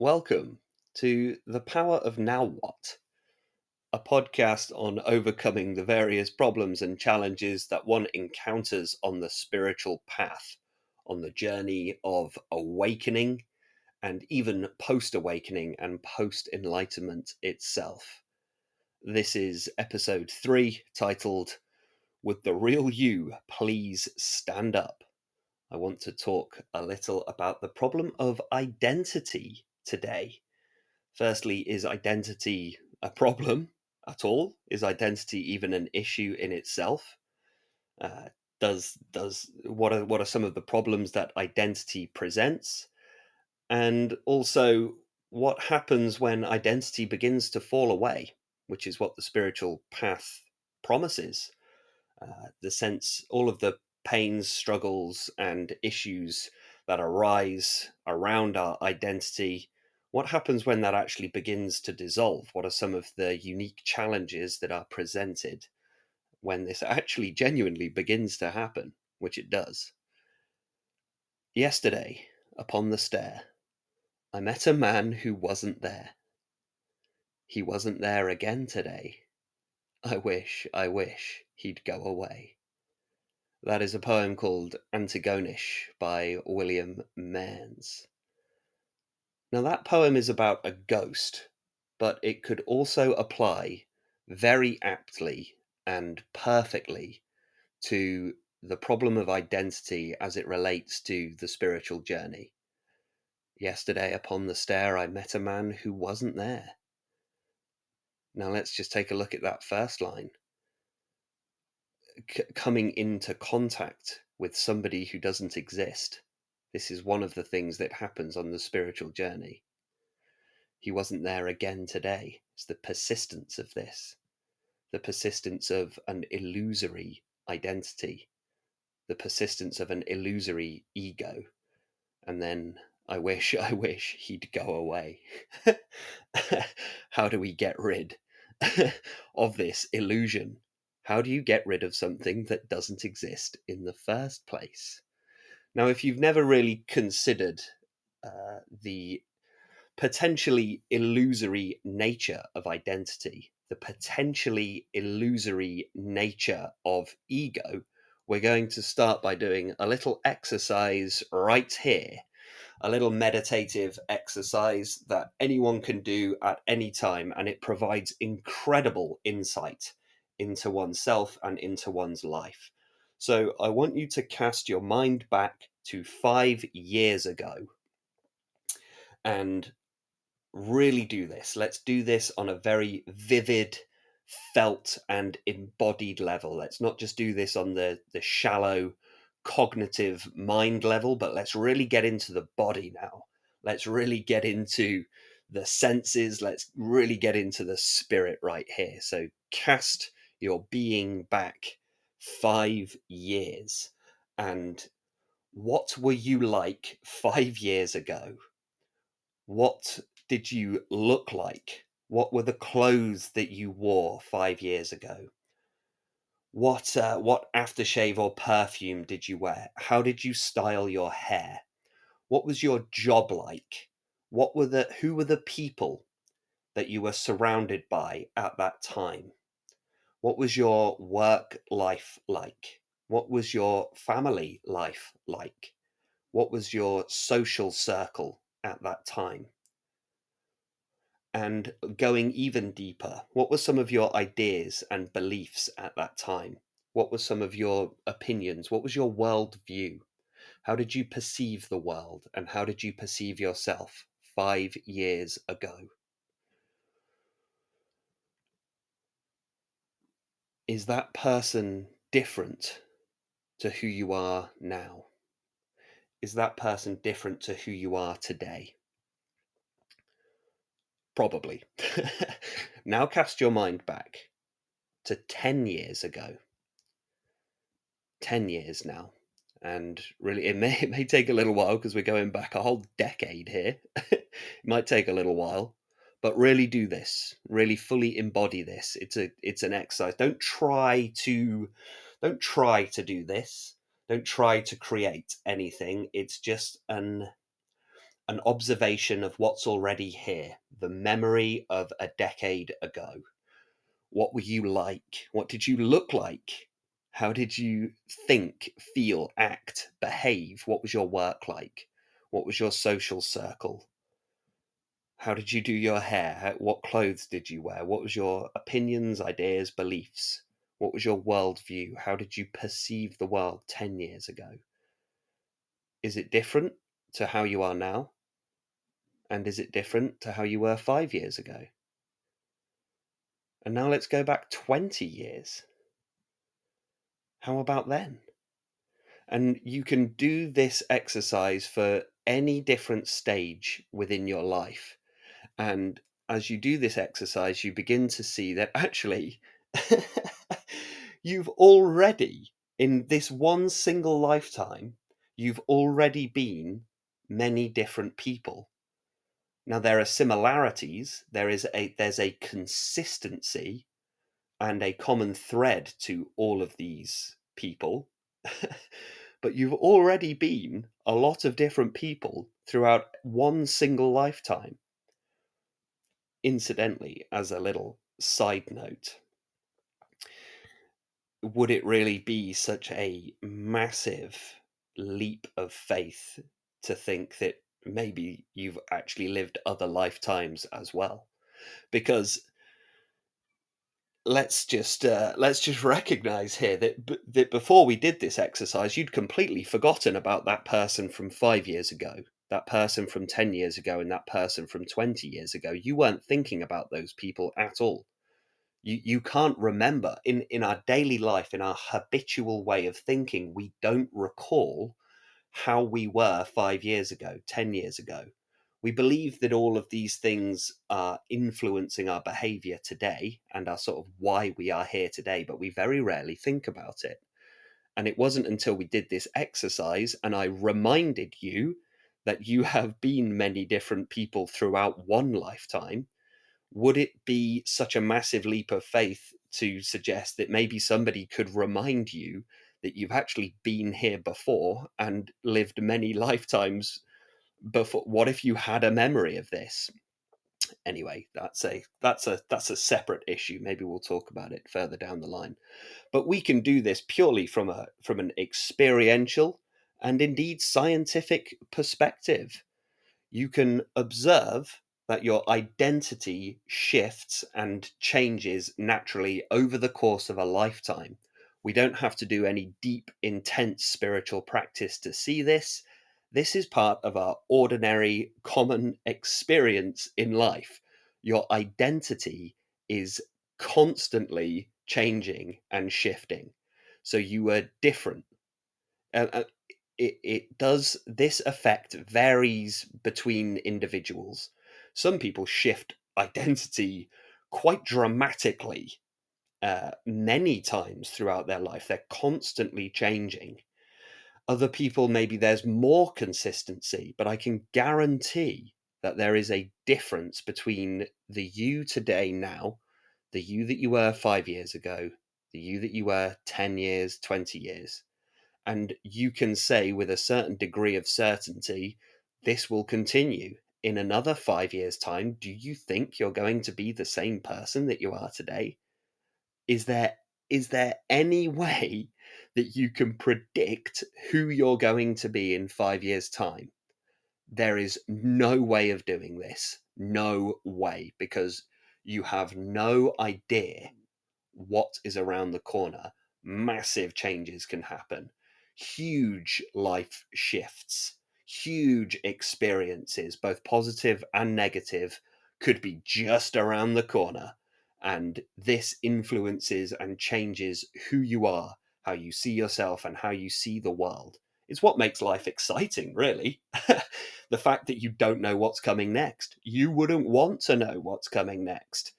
Welcome to The Power of Now What, a podcast on overcoming the various problems and challenges that one encounters on the spiritual path, on the journey of awakening, and even post awakening and post enlightenment itself. This is episode 3, titled Would the Real You Please Stand Up? I want to talk a little about the problem of identity today. Firstly, is identity a problem at all? Is identity even an issue in itself? Does what are some of the problems that identity presents? And also, what happens when identity begins to fall away, which is what the spiritual path promises? The sense, all of the pains, struggles, and issues that arise around our identity. What happens when that actually begins to dissolve? What are some of the unique challenges that are presented when this actually genuinely begins to happen, which it does? Yesterday, upon the stair, I met a man who wasn't there. He wasn't there again today. I wish he'd go away. That is a poem called Antigonish by William Maines. Now, that poem is about a ghost, but it could also apply very aptly and perfectly to the problem of identity as it relates to the spiritual journey. Yesterday upon the stair, I met a man who wasn't there. Now, let's just take a look at that first line. Coming into contact with somebody who doesn't exist. This is one of the things that happens on the spiritual journey. He wasn't there again today. It's the persistence of this, the persistence of an illusory identity, the persistence of an illusory ego. And then I wish he'd go away. How do we get rid of this illusion? How do you get rid of something that doesn't exist in the first place? Now, if you've never really considered the potentially illusory nature of identity, the potentially illusory nature of ego, we're going to start by doing a little exercise right here, a little meditative exercise that anyone can do at any time, and it provides incredible insight into oneself and into one's life. So I want you to cast your mind back to 5 years ago and really do this. Let's do this on a very vivid, felt, and embodied level. Let's not just do this on the shallow cognitive mind level, but let's really get into the body now. Let's really get into the senses. Let's really get into the spirit right here. So cast your being back 5 years. And what were you like 5 years ago? What did you look like? What were the clothes that you wore 5 years ago? What aftershave or perfume did you wear? How did you style your hair? What was your job like? Who were the people that you were surrounded by at that time? What was your work life like? What was your family life like? What was your social circle at that time? And going even deeper, what were some of your ideas and beliefs at that time? What were some of your opinions? What was your world view? How did you perceive the world, and how did you perceive yourself 5 years ago? Is that person different to who you are now? Is that person different to who you are today? Probably. Now cast your mind back to 10 years ago. 10 years now. And really, it may take a little while because we're going back a whole decade here. It might take a little while, but really do this. Really fully embody this. It's an exercise. Don't try to do this. Don't try to create anything. It's just an observation of what's already here, the memory of a decade ago. What were you like? What did you look like? How did you think, feel, act, behave? What was your work like? What was your social circle? How did you do your hair? What clothes did you wear? What was your opinions, ideas, beliefs? What was your worldview? How did you perceive the world 10 years ago? Is it different to how you are now? And is it different to how you were 5 years ago? And now let's go back 20 years. How about then? And you can do this exercise for any different stage within your life. And as you do this exercise, you begin to see that actually you've already, in this one single lifetime, you've already been many different people. Now there are similarities, there's a consistency and a common thread to all of these people. But you've already been a lot of different people throughout one single lifetime. Incidentally, as a little side note, would it really be such a massive leap of faith to think that maybe you've actually lived other lifetimes as well? Because let's just recognize here that before we did this exercise, you'd completely forgotten about that person from 5 years ago, that person from 10 years ago, and that person from 20 years ago. You weren't thinking about those people at all. You can't remember in our daily life, in our habitual way of thinking. We don't recall how we were 5 years ago, 10 years ago. We believe that all of these things are influencing our behavior today and are sort of why we are here today, but we very rarely think about it. And it wasn't until we did this exercise and I reminded you that you have been many different people throughout one lifetime. Would it be such a massive leap of faith to suggest that maybe somebody could remind you that you've actually been here before and lived many lifetimes before? What if you had a memory of this? Anyway, that's a separate issue. Maybe we'll talk about it further down the line. But we can do this purely from an experiential and indeed scientific perspective. You can observe that your identity shifts and changes naturally over the course of a lifetime. We don't have to do any deep, intense spiritual practice to see this. This is part of our ordinary, common experience in life. Your identity is constantly changing and shifting. So you are different. Uh, it does, this effect varies between individuals. Some people shift identity quite dramatically, many times throughout their life. They're constantly changing. Other people, maybe there's more consistency, but I can guarantee that there is a difference between the you today now, the you that you were 5 years ago, the you that you were 10 years, 20 years. And you can say with a certain degree of certainty, this will continue. In another 5 years' time, do you think you're going to be the same person that you are today? Is there is there any way that you can predict who you're going to be in 5 years' time? There is no way of doing this. No way, because you have no idea what is around the corner. Massive changes can happen, huge life shifts, huge experiences, both positive and negative, could be just around the corner. And this influences and changes who you are, how you see yourself, and how you see the world. It's what makes life exciting, really. The fact that you don't know what's coming next. You wouldn't want to know what's coming next.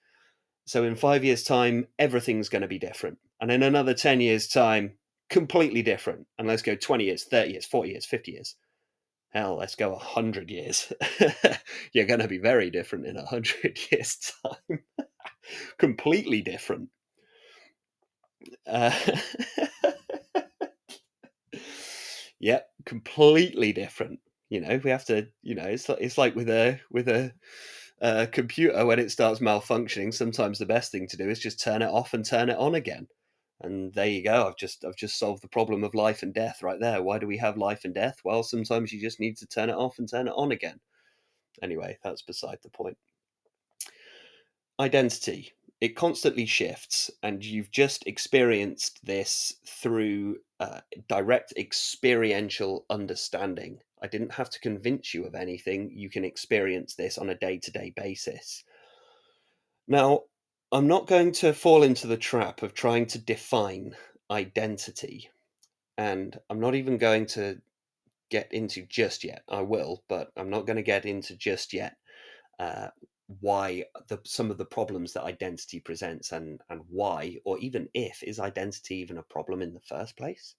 So in 5 years' time, everything's going to be different. And in another 10 years' time, completely different. And let's go 20 years, 30 years, 40 years, 50 years. Hell, let's go 100 years. You're going to be very different in 100 years' time. Completely different. Uh, yeah, completely different. We have to, it's like with a computer when it starts malfunctioning. Sometimes the best thing to do is just turn it off and turn it on again. And there you go. I've just solved the problem of life and death right there. Why do we have life and death? Well, sometimes you just need to turn it off and turn it on again. Anyway, that's beside the point. Identity. It constantly shifts, and you've just experienced this through direct experiential understanding. I didn't have to convince you of anything. You can experience this on a day-to-day basis. Now, I'm not going to fall into the trap of trying to define identity, and I'm not even going to get into just yet. I will, but I'm not going to get into just yet uh, why some of the problems that identity presents, and why, or even if, is identity even a problem in the first place.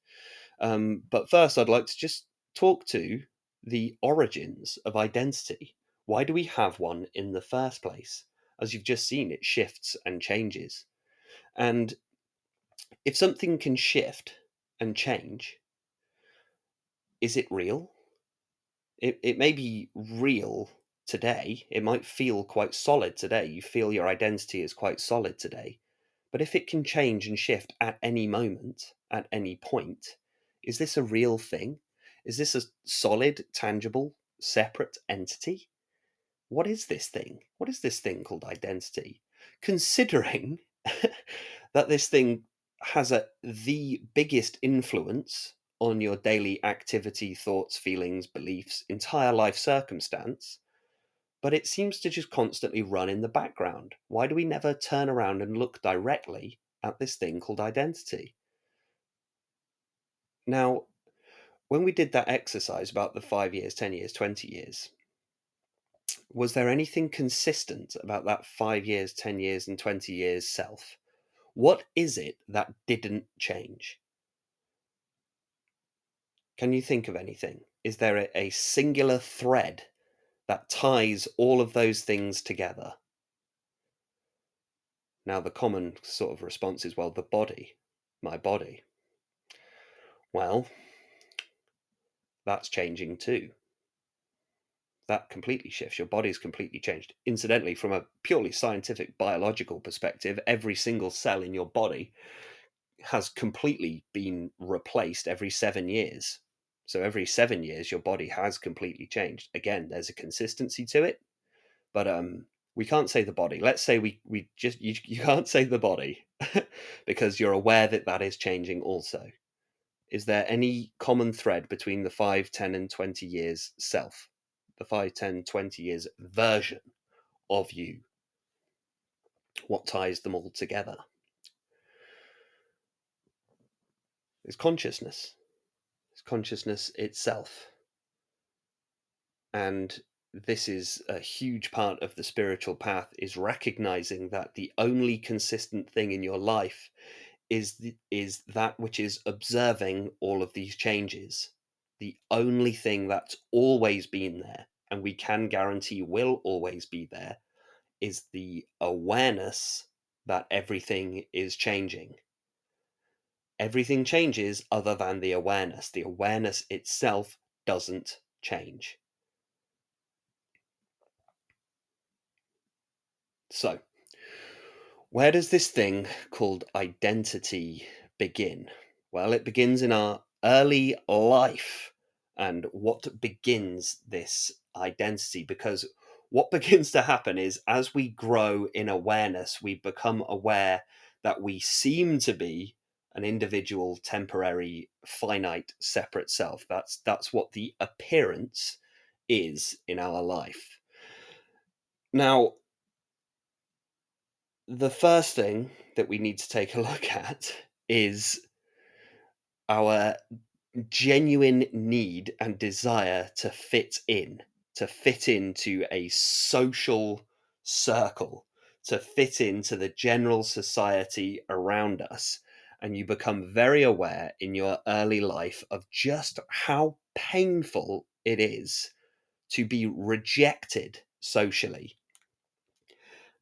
But first, I'd like to just talk to the origins of identity. Why do we have one in the first place? As you've just seen, it shifts and changes. And if something can shift and change, is it real? It may be real today. It might feel quite solid today. You feel your identity is quite solid today. But if it can change and shift at any moment, at any point, is this a real thing? Is this a solid, tangible, separate entity? What is this thing? What is this thing called identity? Considering that this thing has the biggest influence on your daily activity, thoughts, feelings, beliefs, entire life circumstance, but it seems to just constantly run in the background. Why do we never turn around and look directly at this thing called identity? Now, when we did that exercise about the 5 years, 10 years, 20 years, was there anything consistent about that 5 years, 10 years, and 20 years self? What is it that didn't change? Can you think of anything? Is there a singular thread that ties all of those things together? Now, the common sort of response is, well, the body, my body. Well, that's changing too. That completely shifts. Your body's completely changed. Incidentally, from a purely scientific biological perspective, every single cell in your body has completely been replaced every 7 years. So every 7 years, your body has completely changed. Again, there's a consistency to it, but we can't say the body. Let's say we just you can't say the body because you're aware that that is changing also. Is there any common thread between the 5, 10, and 20 years self, the 5, 10, 20 years version of you? What ties them all together? Is consciousness. It's consciousness itself. And this is a huge part of the spiritual path, is recognizing that the only consistent thing in your life is that which is observing all of these changes. The only thing that's always been there, and we can guarantee will always be there, is the awareness that everything is changing. Everything changes other than the awareness. The awareness itself doesn't change. So, where does this thing called identity begin? Well, it begins in our early life. And what begins this identity? Because what begins to happen is as we grow in awareness, we become aware that we seem to be an individual, temporary, finite, separate self. That's what the appearance is in our life. Now, the first thing that we need to take a look at is our genuine need and desire to fit into a social circle, to fit into the general society around us. And you become very aware in your early life of just how painful it is to be rejected socially.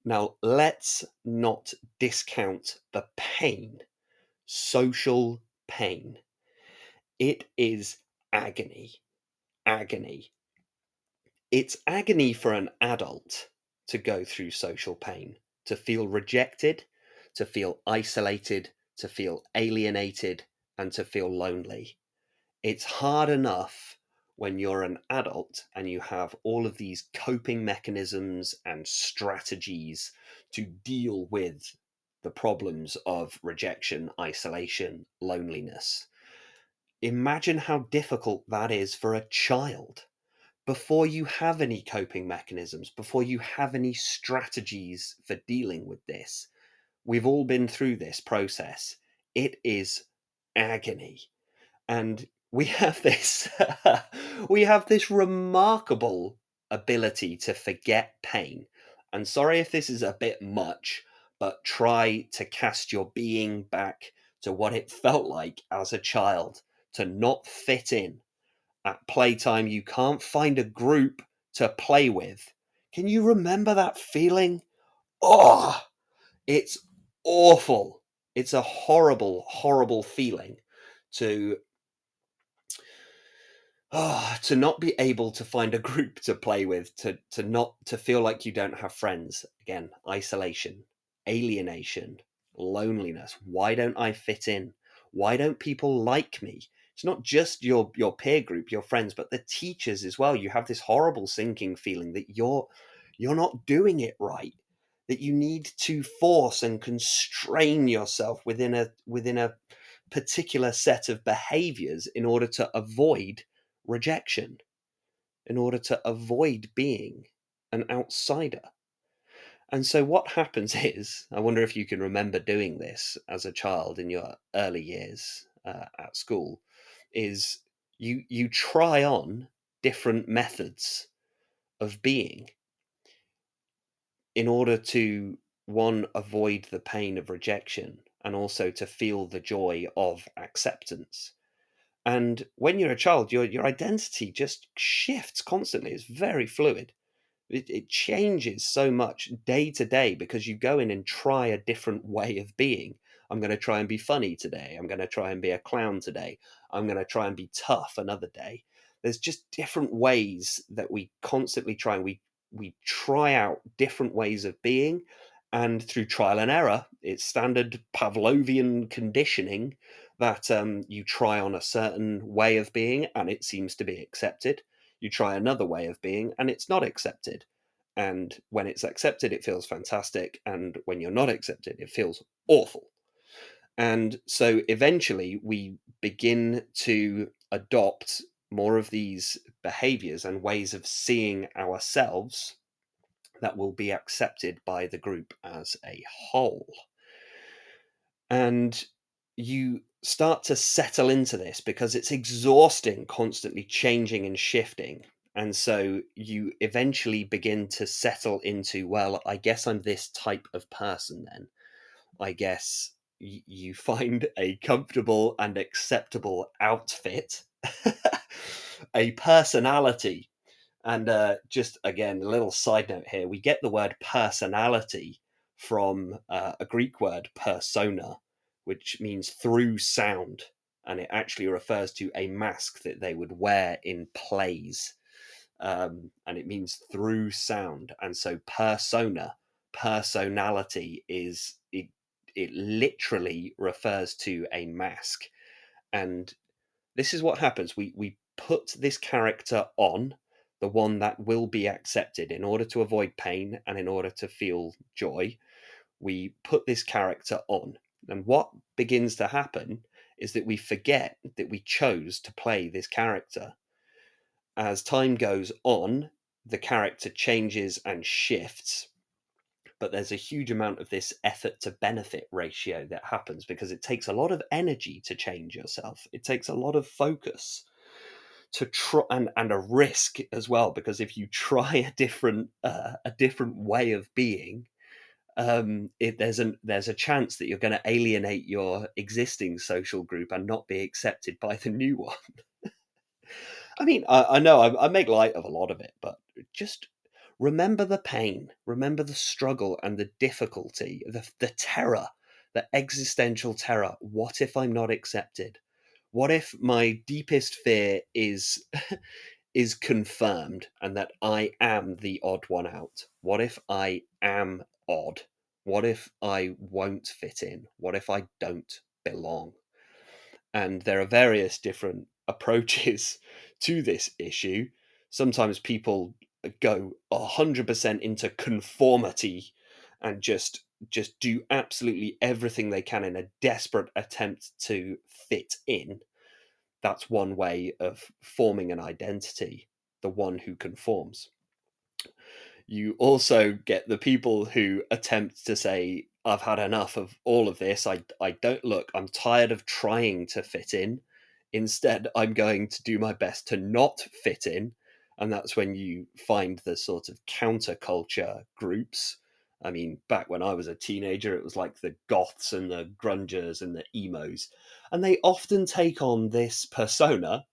Now, let's not discount the pain, social pain. It is agony, agony. It's agony for an adult to go through social pain, to feel rejected, to feel isolated, to feel alienated, and to feel lonely. It's hard enough when you're an adult and you have all of these coping mechanisms and strategies to deal with the problems of rejection, isolation, loneliness. Imagine how difficult that is for a child before you have any coping mechanisms, before you have any strategies for dealing with this. We've all been through this process. It is agony. And we have this we have this remarkable ability to forget pain. And sorry if this is a bit much, but try to cast your being back to what it felt like as a child to not fit in. At playtime, you can't find a group to play with. Can you remember that feeling? Oh, it's awful. It's a horrible, horrible feeling to to not be able to find a group to play with, to not to feel like you don't have friends. Again, isolation, alienation, loneliness. Why don't I fit in? Why don't people like me? It's not just your peer group, your friends, but the teachers as well. You have this horrible sinking feeling that you're not doing it right, that you need to force and constrain yourself within a particular set of behaviors in order to avoid rejection, in order to avoid being an outsider. And so what happens is, I wonder if you can remember doing this as a child in your early years at school, is you try on different methods of being in order to, one, avoid the pain of rejection and also to feel the joy of acceptance. And when you're a child, your identity just shifts constantly. It's very fluid. It changes so much day to day because you go in and try a different way of being. I'm going to try and be funny today. I'm going to try and be a clown today. I'm going to try and be tough another day. There's just different ways that we constantly try, and we try out different ways of being. And through trial and error, it's standard Pavlovian conditioning that you try on a certain way of being and it seems to be accepted. You try another way of being and it's not accepted. And when it's accepted, it feels fantastic. And when you're not accepted, it feels awful. And so eventually we begin to adopt more of these behaviors and ways of seeing ourselves that will be accepted by the group as a whole. And you start to settle into this because it's exhausting, constantly changing and shifting. And so you eventually begin to settle into, well, I guess I'm this type of person then. I guess you find a comfortable and acceptable outfit, a personality. And just again, a little side note here, we get the word personality from a Greek word, persona, which means through sound. And it actually refers to a mask that they would wear in plays. And it means through sound. And so persona, personality it literally refers to a mask. And this is what happens. We put this character on, the one that will be accepted in order to avoid pain and in order to feel joy. We put this character on. And what begins to happen is that we forget that we chose to play this character. As time goes on, the character changes and shifts, but there's a huge amount of this effort to benefit ratio that happens because it takes a lot of energy to change yourself. It takes a lot of focus to try, and a risk as well, because if you try a different way of being, there's a chance that you're going to alienate your existing social group and not be accepted by the new one. I mean, I know I make light of a lot of it, but just remember the pain, remember the struggle and the difficulty, the terror, the existential terror. What if I'm not accepted? What if my deepest fear is is confirmed and that I am the odd one out? What if I am odd? What if I won't fit in? What if I don't belong? And there are various different approaches to this issue. Sometimes people go 100% into conformity and just do absolutely everything they can in a desperate attempt to fit in. That's one way of forming an identity, the one who conforms. You also get the people who attempt to say, I've had enough of all of this. I don't look, I'm tired of trying to fit in. Instead, I'm going to do my best to not fit in. And that's when you find the sort of counterculture groups. I mean, back when I was a teenager, it was like the goths and the grungers and the emos. And they often take on this persona.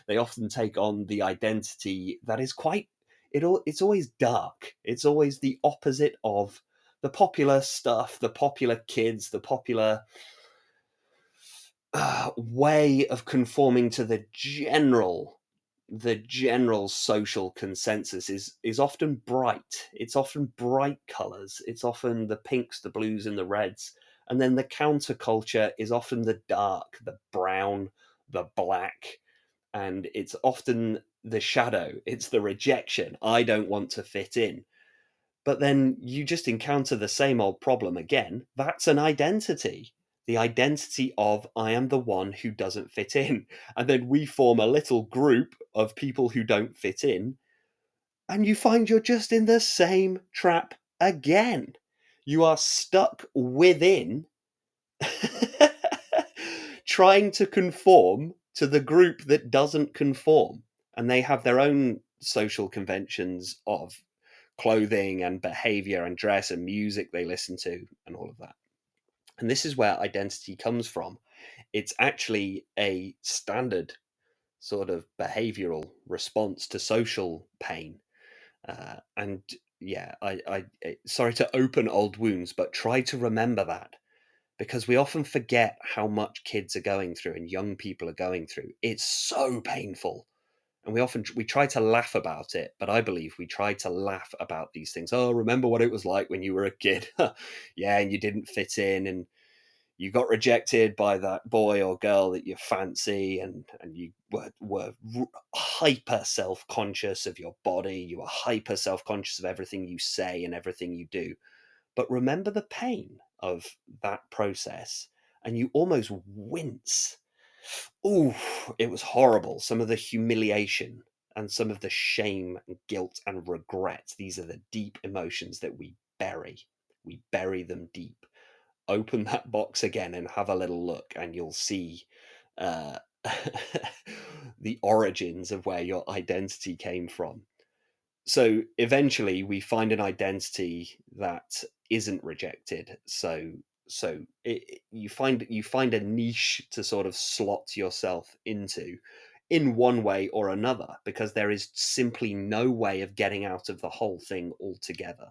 They often take on the identity that is quite it's always dark. It's always the opposite of the popular stuff, the popular kids, the popular way of conforming to the general social consensus is often bright. It's often bright colors. It's often the pinks, the blues, and the reds. And then the counterculture is often the dark, the brown, the black, and it's often the shadow. It's the rejection. I don't want to fit in. But then you just encounter the same old problem again. That's an identity. The identity of I am the one who doesn't fit in. And then we form a little group of people who don't fit in. And you find you're just in the same trap again. You are stuck within trying to conform to the group that doesn't conform. And they have their own social conventions of clothing and behavior and dress and music they listen to and all of that. And this is where identity comes from. It's actually a standard sort of behavioral response to social pain. And yeah, sorry to open old wounds, but try to remember that, because we often forget how much kids are going through and young people are going through. It's so painful. And we try to laugh about it, but I believe we try to laugh about these things. Oh, remember what it was like when you were a kid. Yeah, and you didn't fit in and you got rejected by that boy or girl that you fancy, and you were hyper self-conscious of your body. You were hyper self-conscious of everything you say and everything you do. But remember the pain of that process, and you almost wince. Ooh, it was horrible. Some of the humiliation and some of the shame and guilt and regret. These are the deep emotions that we bury. We bury them deep. Open that box again and have a little look, and you'll see uh, the origins of where your identity came from. So eventually we find an identity that isn't rejected. You find a niche to sort of slot yourself into in one way or another, because there is simply no way of getting out of the whole thing altogether.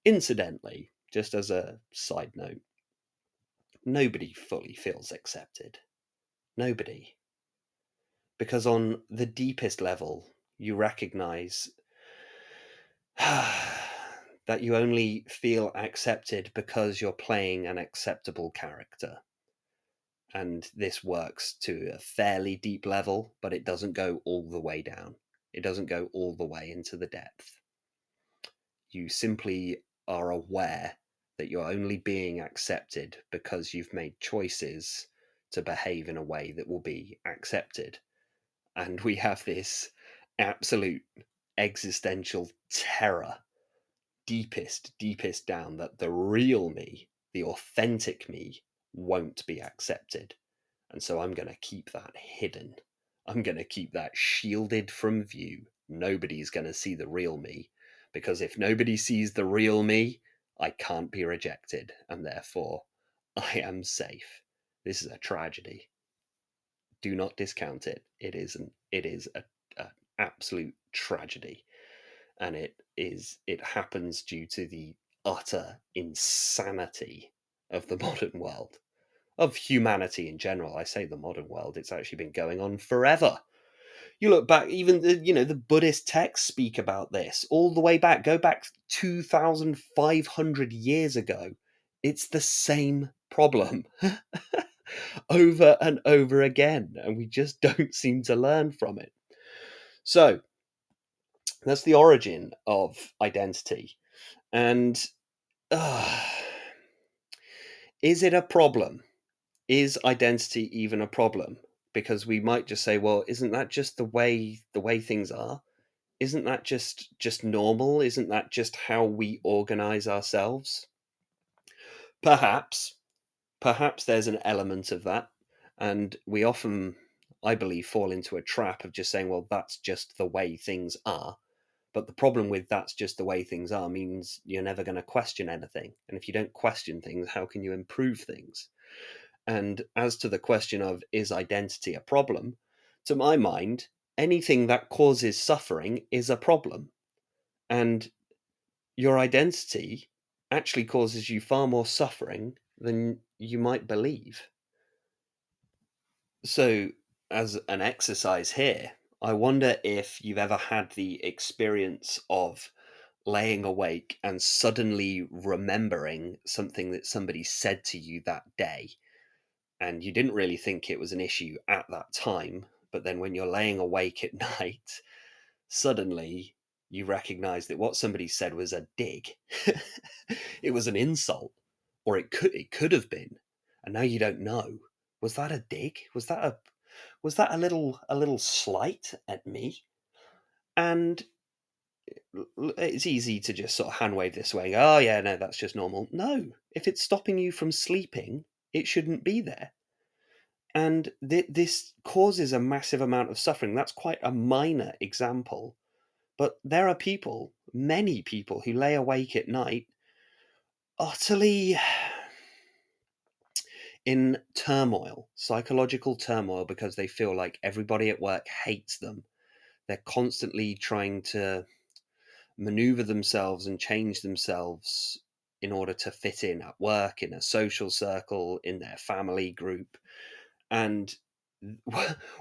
Incidentally, just as a side note, nobody fully feels accepted. Nobody. Because on the deepest level, you recognize that you only feel accepted because you're playing an acceptable character. And this works to a fairly deep level, but it doesn't go all the way down. It doesn't go all the way into the depth. You simply are aware that you're only being accepted because you've made choices to behave in a way that will be accepted. And we have this absolute existential terror, deepest down, that the real me, the authentic me, won't be accepted. And so I'm going to keep that hidden. I'm going to keep that shielded from view. Nobody's going to see the real me, because if nobody sees the real me, I can't be rejected, and therefore I am safe. This is a tragedy. Do not discount it. It is an absolute tragedy, and it happens due to the utter insanity of the modern world, of humanity in general. I say the modern world, it's actually been going on forever. You look back, even the Buddhist texts speak about this all the way back. Go back 2,500 years ago. It's the same problem over and over again, and we just don't seem to learn from it. So that's the origin of identity. And uh, is it a problem? Is identity even a problem? Because we might just say, well, isn't that just the way things are? Isn't that just normal? Isn't that just how we organize ourselves? Perhaps, perhaps there's an element of that, and we often, I believe, fall into a trap of just saying, well, that's just the way things are. But the problem with that's just the way things are means you're never going to question anything. And if you don't question things, how can you improve things? And as to the question of is identity a problem, to my mind, anything that causes suffering is a problem. And your identity actually causes you far more suffering than you might believe. So, as an exercise here, I wonder if you've ever had the experience of laying awake and suddenly remembering something that somebody said to you that day. And you didn't really think it was an issue at that time. But then when you're laying awake at night, suddenly you recognize that what somebody said was a dig. It was an insult, or it could have been, and now you don't know. Was that a dig? Was that a little slight at me? And it's easy to just sort of hand wave this way. Oh yeah, no, that's just normal. No, if it's stopping you from sleeping, it shouldn't be there. And this causes a massive amount of suffering. That's quite a minor example. But there are people, many people, who lay awake at night utterly in turmoil, psychological turmoil, because they feel like everybody at work hates them. They're constantly trying to maneuver themselves and change themselves in order to fit in at work, in a social circle, in their family group. And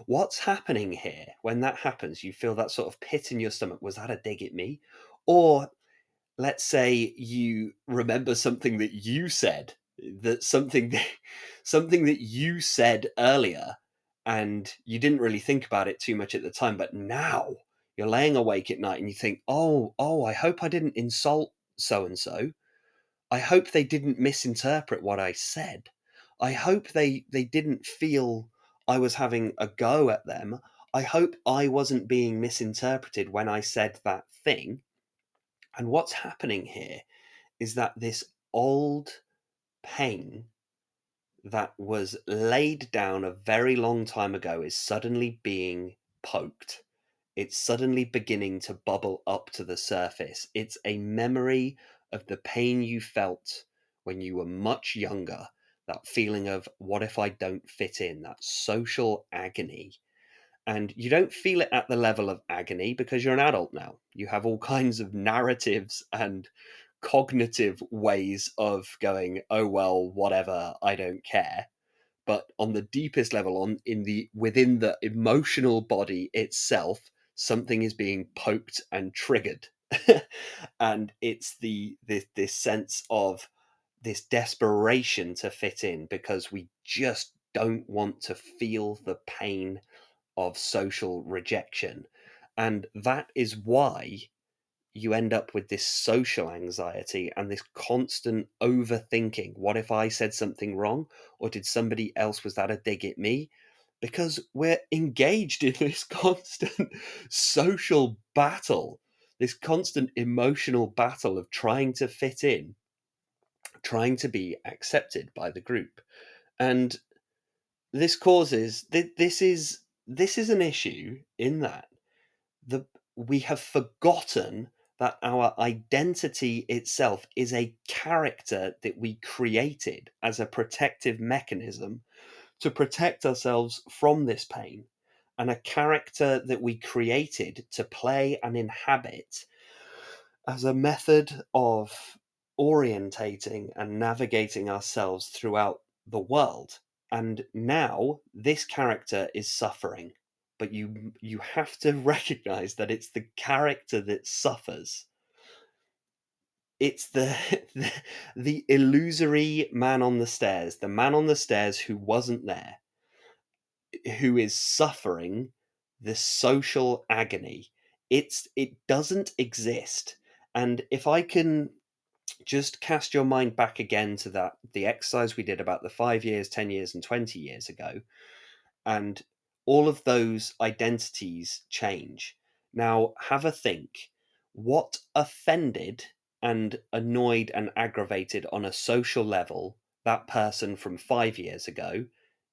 what's happening here when that happens? You feel that sort of pit in your stomach. Was that a dig at me? Or let's say you remember something that you said, that something that you said earlier, and you didn't really think about it too much at the time, but now you're laying awake at night and you think, oh, I hope I didn't insult so and so. I hope they didn't misinterpret what I said. I hope they didn't feel I was having a go at them. I hope I wasn't being misinterpreted when I said that thing. And what's happening here is that this old pain that was laid down a very long time ago is suddenly being poked. It's suddenly beginning to bubble up to the surface. It's a memory of the pain you felt when you were much younger. That feeling of, what if I don't fit in? That social agony. And you don't feel it at the level of agony because you're an adult now. You have all kinds of narratives and cognitive ways of going, oh well, whatever, I don't care. But on the deepest level, on in the within the emotional body itself, something is being poked and triggered. And it's this sense of this desperation to fit in because we just don't want to feel the pain of social rejection. And that is why you end up with this social anxiety and this constant overthinking. What if I said something wrong? Or did somebody else, was that a dig at me? Because we're engaged in this constant social battle, this constant emotional battle of trying to fit in, trying to be accepted by the group. And this causes this is an issue in that the we have forgotten that our identity itself is a character that we created as a protective mechanism to protect ourselves from this pain, and a character that we created to play and inhabit as a method of orientating and navigating ourselves throughout the world. And now this character is suffering. but you have to recognize that it's the character that suffers. It's the the illusory man on the stairs, the man on the stairs who wasn't there, who is suffering the social agony. It doesn't exist. And if I can just cast your mind back again to that the exercise we did about the 5 years, 10 years and 20 years ago, and all of those identities change. Now have a think. What offended and annoyed and aggravated on a social level that person from 5 years ago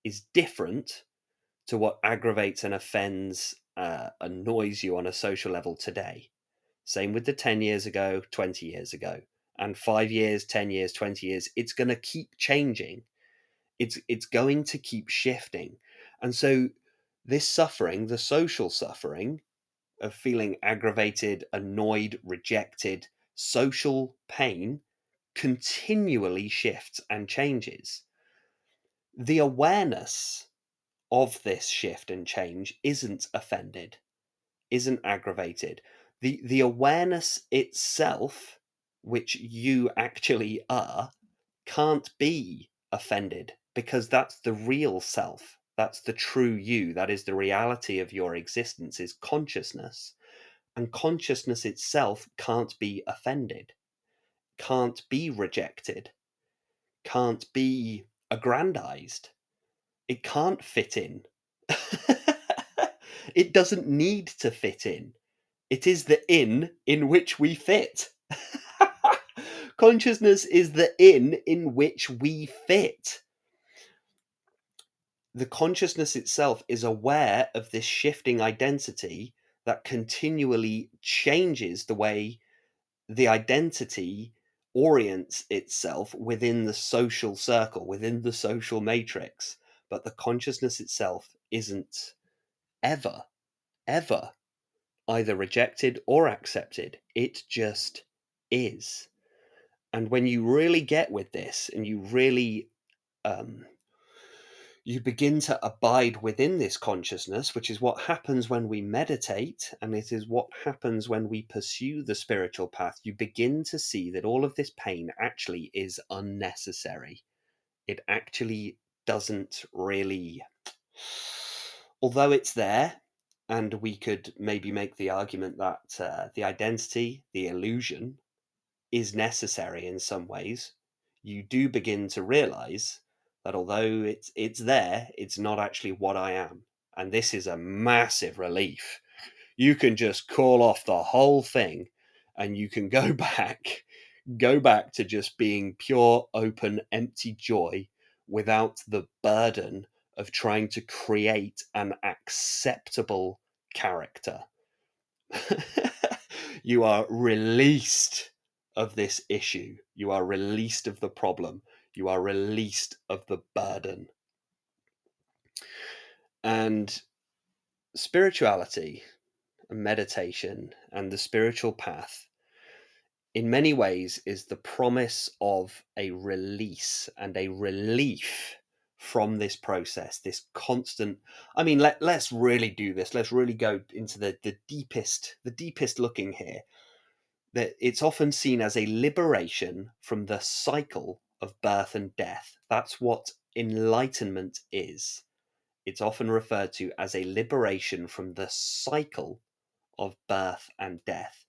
is different to what aggravates and offends, annoys you on a social level today. Same with the 10 years ago, 20 years ago, and 5 years, 10 years, 20 years. It's going to keep changing. It's going to keep shifting. And so this suffering, the social suffering of feeling aggravated, annoyed, rejected, social pain continually shifts and changes. The awareness of this shift and change isn't offended, isn't aggravated. The awareness itself, which you actually are, can't be offended because that's the real self. That's the true you. That is the reality of your existence, is consciousness. And consciousness itself can't be offended, can't be rejected, can't be aggrandized. It can't fit in. It doesn't need to fit in. It is the in which we fit. Consciousness is the in which we fit. The consciousness itself is aware of this shifting identity that continually changes the way the identity orients itself within the social circle, within the social matrix. But the consciousness itself isn't ever, ever either rejected or accepted. It just is. And when you really get with this and you really you begin to abide within this consciousness, which is what happens when we meditate, and it is what happens when we pursue the spiritual path, you begin to see that all of this pain actually is unnecessary. It actually doesn't really, although it's there, and we could maybe make the argument that the identity, the illusion, is necessary in some ways. You do begin to realize that although it's there, it's not actually what I am. And this is a massive relief. You can just call off the whole thing and you can go back to just being pure, open, empty joy without the burden of trying to create an acceptable character. You are released of this issue. You are released of the problem. You are released of the burden. And spirituality and meditation and the spiritual path, in many ways, is the promise of a release and a relief from this process, this constant. I mean, let's really do this. Let's really go into the deepest looking here. That it's often seen as a liberation from the cycle of birth and death. That's what enlightenment is. It's often referred to as a liberation from the cycle of birth and death.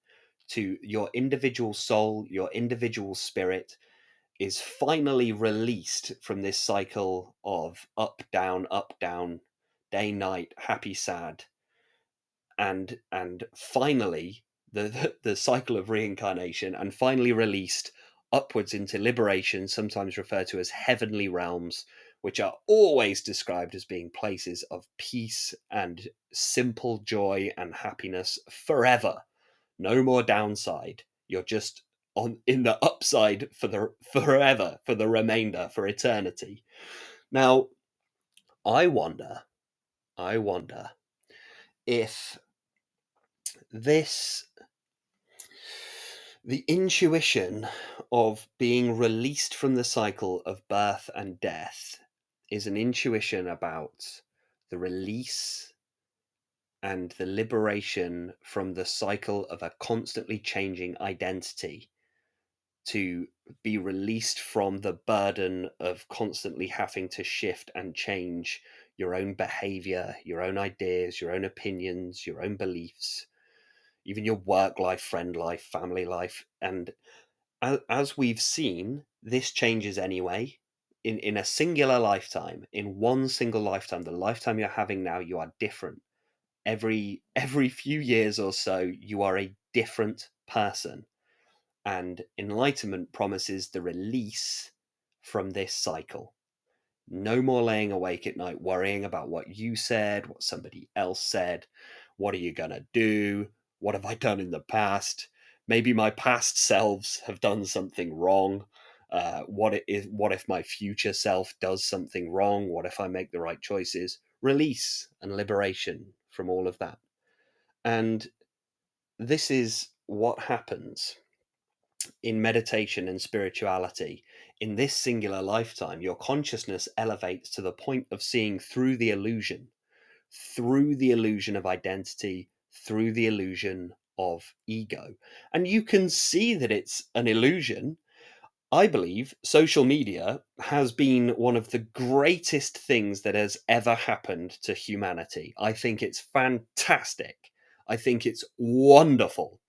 To your individual soul, your individual spirit is finally released from this cycle of up, down, day, night, happy, sad, and finally the cycle of reincarnation, and finally released upwards into liberation, sometimes referred to as heavenly realms, which are always described as being places of peace and simple joy and happiness forever. No more downside. You're just on in the upside for the forever, for the remainder, for eternity. Now, I wonder if this the intuition of being released from the cycle of birth and death is an intuition about the release and the liberation from the cycle of a constantly changing identity, to be released from the burden of constantly having to shift and change your own behavior, your own ideas, your own opinions, your own beliefs, even your work life, friend life, family life. And as we've seen, this changes anyway. In a singular lifetime, in one single lifetime, the lifetime you're having now, you are different. Every few years or so, you are a different person. And enlightenment promises the release from this cycle. No more laying awake at night worrying about what you said, what somebody else said. What are you going to do? What have I done in the past? Maybe my past selves have done something wrong. What if my future self does something wrong? What if I make the right choices? Release and liberation from all of that. And this is what happens in meditation and spirituality. In this singular lifetime, your consciousness elevates to the point of seeing through the illusion of identity, through the illusion of ego. And you can see that it's an illusion. I believe social media has been one of the greatest things that has ever happened to humanity. I think it's fantastic. I think it's wonderful.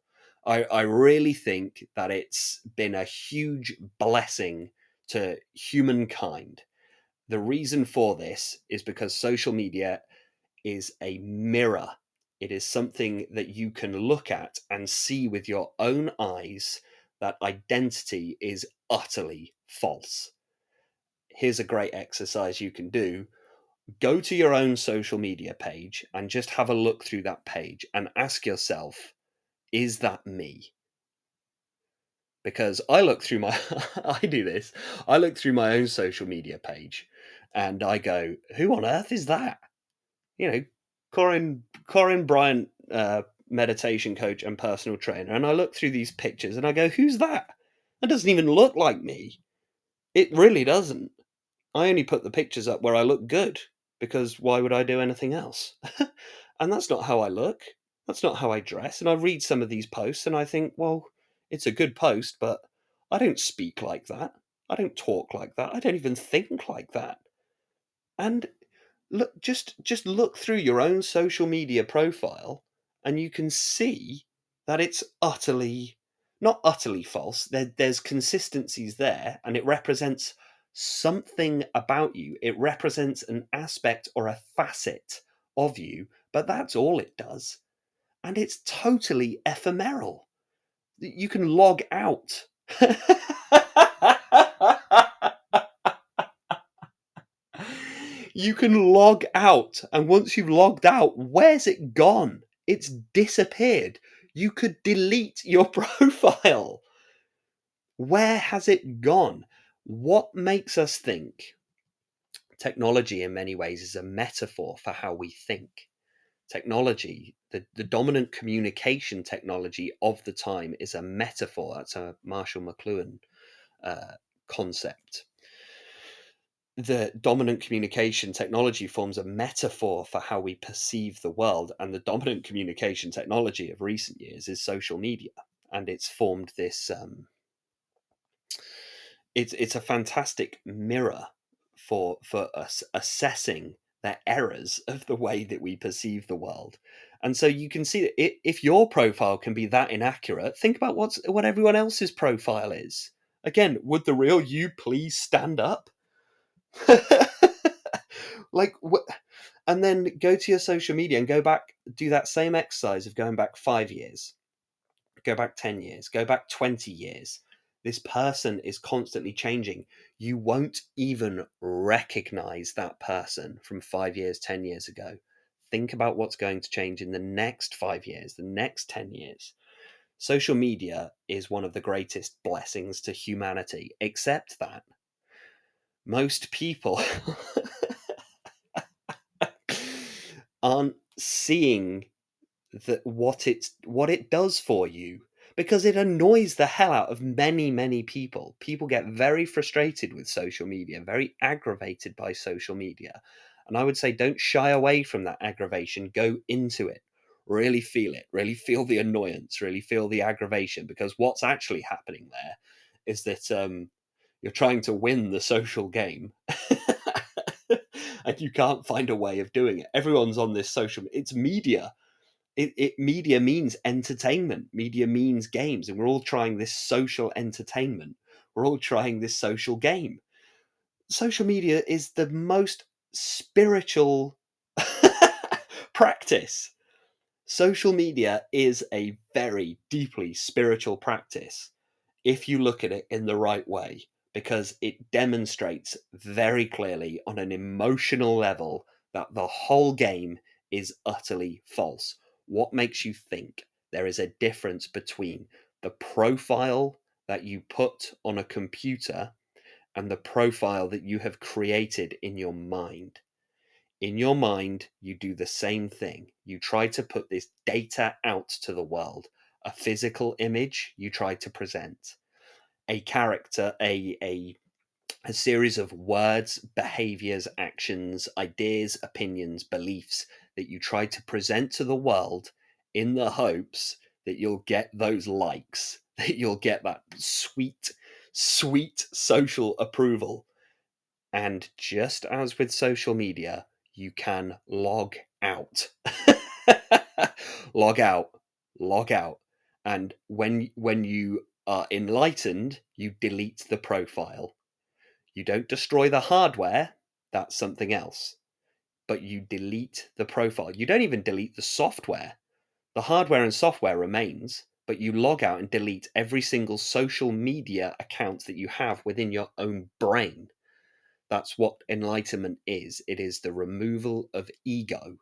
I really think that it's been a huge blessing to humankind. The reason for this is because social media is a mirror. It is something that you can look at and see with your own eyes that identity is utterly false. Here's a great exercise you can do. Go to your own social media page and just have a look through that page and ask yourself, is that me? Because I look through my I do this. I look through my own social media page and I go, who on earth is that? You know, Corin Bryant, meditation coach and personal trainer, and I look through these pictures and I go, who's that? That doesn't even look like me. It really doesn't. I only put the pictures up where I look good, because why would I do anything else? And that's not how I look. That's not how I dress. And I read some of these posts and I think, well, it's a good post, but I don't speak like that. I don't talk like that. I don't even think like that. And look, just look through your own social media profile and you can see that it's utterly, not utterly false. There's consistencies there, and it represents something about you. It represents an aspect or a facet of you, but that's all it does. And it's totally ephemeral. You can log out. You can log out, and once you've logged out, where's it gone? It's disappeared. You could delete your profile. Where has it gone? What makes us think? Technology, in many ways, is a metaphor for how we think. Technology, the dominant communication technology of the time, is a metaphor. That's a Marshall McLuhan concept. The dominant communication technology forms a metaphor for how we perceive the world, and the dominant communication technology of recent years is social media, and it's formed this it's a fantastic mirror for us assessing the errors of the way that we perceive the world. And so you can see that if your profile can be that inaccurate, think about what everyone else's profile is. Again, would the real you please stand up? Like, and then go to your social media and go back, do that same exercise of going back 5 years, go back 10 years, go back 20 years. This person is constantly changing. You won't even recognize that person from 5 years, 10 years ago. Think about what's going to change in the next 5 years, the next 10 years. Social media is one of the greatest blessings to humanity, except that most people aren't seeing that what it does for you, because it annoys the hell out of many people. People get very frustrated with social media, very aggravated by social media, And I would say don't shy away from that aggravation, go into it. It, really feel the annoyance, really feel the aggravation, because what's actually happening there is that you're trying to win the social game and you can't find a way of doing it. Everyone's on this social, it's media. Media means entertainment. Media means games, and we're all trying this social entertainment. We're all trying this social game. Social media is the most spiritual practice. Social media is a very deeply spiritual practice if you look at it in the right way, because it demonstrates very clearly on an emotional level that the whole game is utterly false. What makes you think there is a difference between the profile that you put on a computer and the profile that you have created in your mind? In your mind, you do the same thing. You try to put this data out to the world, a physical image you try to present, a character, a series of words, behaviors, actions, ideas, opinions, beliefs that you try to present to the world in the hopes that you'll get those likes, that you'll get that sweet, sweet social approval. And just as with social media, you can log out. Log out, log out. And when you are enlightened, you delete the profile. You don't destroy the hardware, that's something else. But you delete the profile. You don't even delete the software. The hardware and software remains, but you log out and delete every single social media account that you have within your own brain. That's what enlightenment is. It is the removal of ego,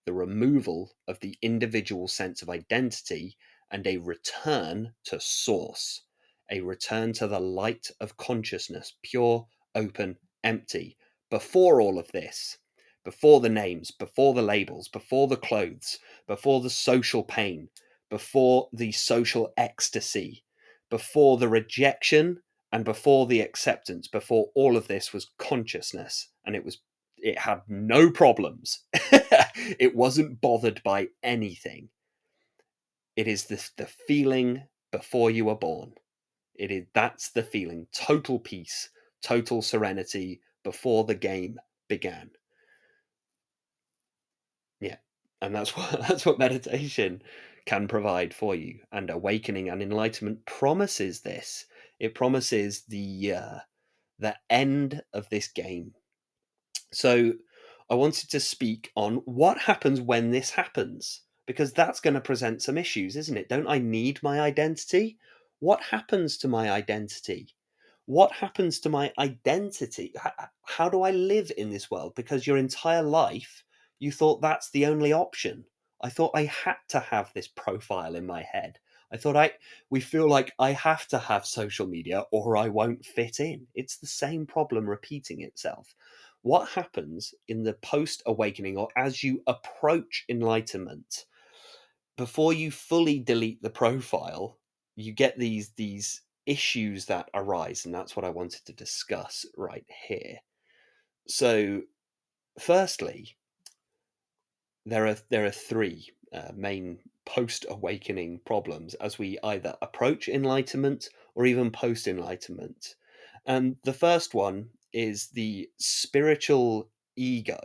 the removal of the individual sense of identity, and a return to source, a return to the light of consciousness, pure, open, empty. Before all of this, before the names, before the labels, before the clothes, before the social pain, before the social ecstasy, before the rejection, and before the acceptance, before all of this, was consciousness, and it had no problems. It wasn't bothered by anything. It is the feeling before you were born. That's the feeling. Total peace, total serenity before the game began. Yeah. And that's what that's what meditation can provide for you. And awakening and enlightenment promises this. It promises the end of this game. So I wanted to speak on what happens when this happens, because that's going to present some issues, isn't it? Don't I need my identity? What happens to my identity? What happens to my identity? How do I live in this world? Because your entire life, you thought that's the only option. I thought I had to have this profile in my head. I thought we feel like I have to have social media or I won't fit in. It's the same problem repeating itself. What happens in the post awakening, or as you approach enlightenment, before you fully delete the profile, you get these issues that arise, and that's what I wanted to discuss right here. So firstly, there are three main post awakening problems as we either approach enlightenment or even post enlightenment. And the first one is the spiritual ego.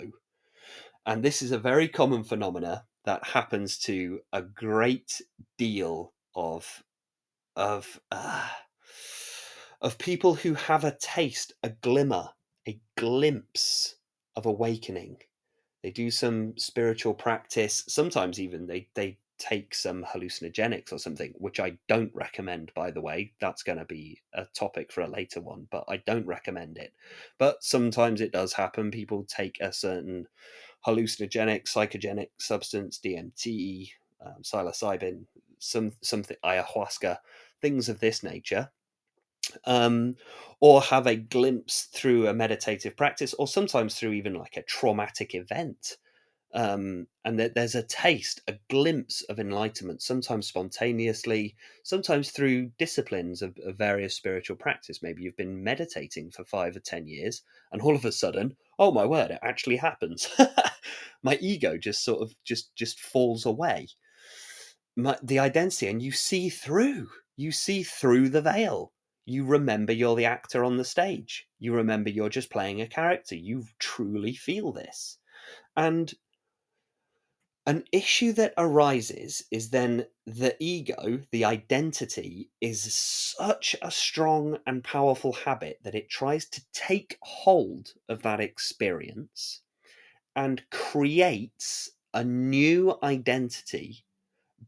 And this is a very common phenomena that happens to a great deal of uh, of people who have a taste, a glimmer, a glimpse of awakening. They do some spiritual practice. Sometimes even they take some hallucinogenics or something, which I don't recommend, by the way. That's going to be a topic for a later one, but I don't recommend it. But sometimes it does happen. People take a certain hallucinogenic, psychogenic substance, DMT, psilocybin, something, ayahuasca, things of this nature, um, or have a glimpse through a meditative practice, or sometimes through even like a traumatic event. And that there's a taste, a glimpse of enlightenment, sometimes spontaneously, sometimes through disciplines of various spiritual practice. Maybe you've been meditating for 5 or 10 years, and all of a sudden, oh my word, it actually happens. My ego just sort of just falls away. The identity, and you see through the veil. You remember you're the actor on the stage. You remember you're just playing a character. You truly feel this. And an issue that arises is then the ego, the identity, is such a strong and powerful habit that it tries to take hold of that experience and creates a new identity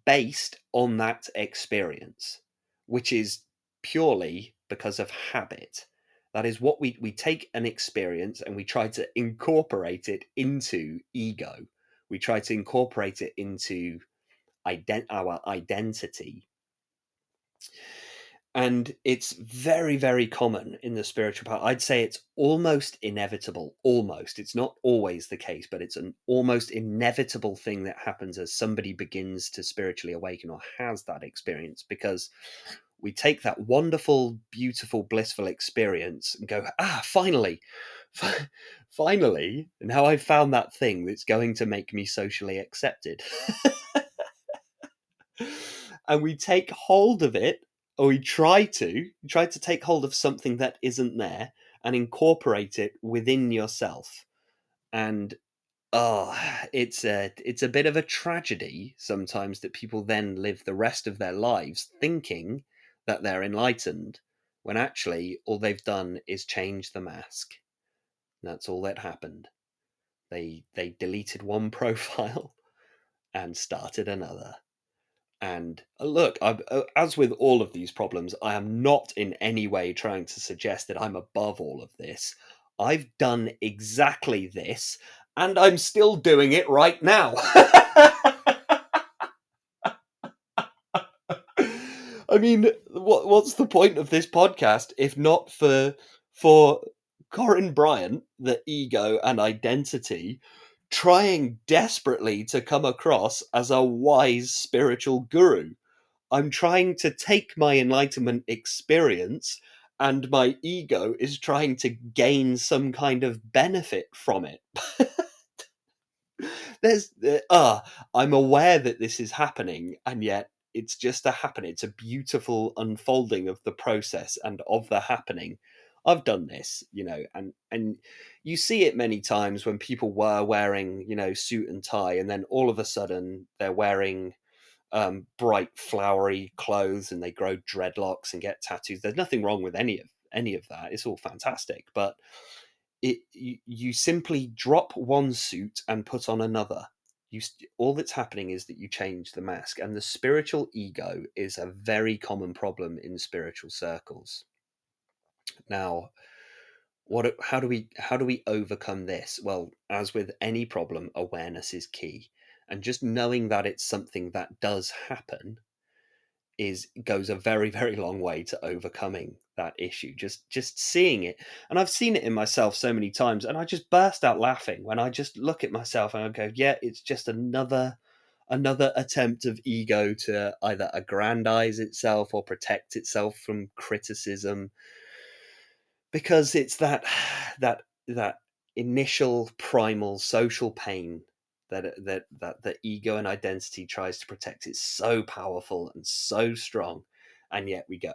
based on that experience, which is purely because of habit. That is what we take an experience and we try to incorporate it into ego. We try to incorporate it into our identity. And it's very, very common in the spiritual path. I'd say it's almost inevitable. Almost. It's not always the case, but it's an almost inevitable thing that happens as somebody begins to spiritually awaken or has that experience, because we take that wonderful, beautiful, blissful experience and go, finally, finally, now I've found that thing that's going to make me socially accepted. And we take hold of it, or we try to take hold of something that isn't there and incorporate it within yourself. And it's a bit of a tragedy sometimes that people then live the rest of their lives thinking that they're enlightened, when actually all they've done is change the mask. That's all that happened. They deleted one profile and started another. And look, as with all of these problems, I am not in any way trying to suggest that I'm above all of this. I've done exactly this, and I'm still doing it right now. I mean, what's the point of this podcast if not for Corin Bryant, the ego and identity, trying desperately to come across as a wise spiritual guru? I'm trying to take my enlightenment experience, and my ego is trying to gain some kind of benefit from it. There's I'm aware that this is happening, and yet it's just a happen. It's a beautiful unfolding of the process and of the happening. I've done this, and you see it many times when people were wearing, suit and tie, and then all of a sudden they're wearing bright flowery clothes and they grow dreadlocks and get tattoos. There's nothing wrong with any of that. It's all fantastic, but you simply drop one suit and put on another. All that's happening is that you change the mask, and the spiritual ego is a very common problem in spiritual circles. Now, how do we overcome this? Well, as with any problem, awareness is key, and just knowing that it's something that does happen goes a very, very long way to overcoming that issue. Just seeing it, and I've seen it in myself so many times, and I just burst out laughing when I just look at myself and I go, yeah, it's just another attempt of ego to either aggrandize itself or protect itself from criticism, because it's that initial primal social pain that the ego and identity tries to protect. Is so powerful and so strong, and yet we go,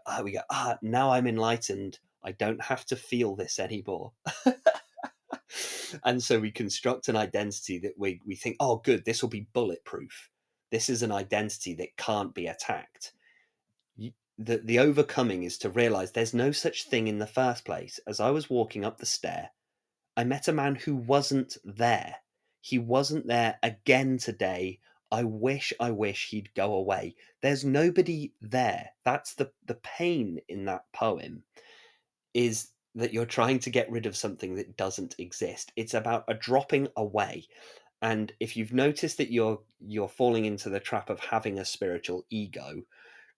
now I'm enlightened, I don't have to feel this anymore. And so we construct an identity that we think, oh good, this will be bulletproof. This is an identity that can't be attacked. The overcoming is to realize there's no such thing in the first place. As I was walking up the stair, I met a man who wasn't there. He wasn't there again today. I wish he'd go away. There's nobody there. That's the pain in that poem, is that you're trying to get rid of something that doesn't exist. It's about a dropping away. And if you've noticed that you're falling into the trap of having a spiritual ego,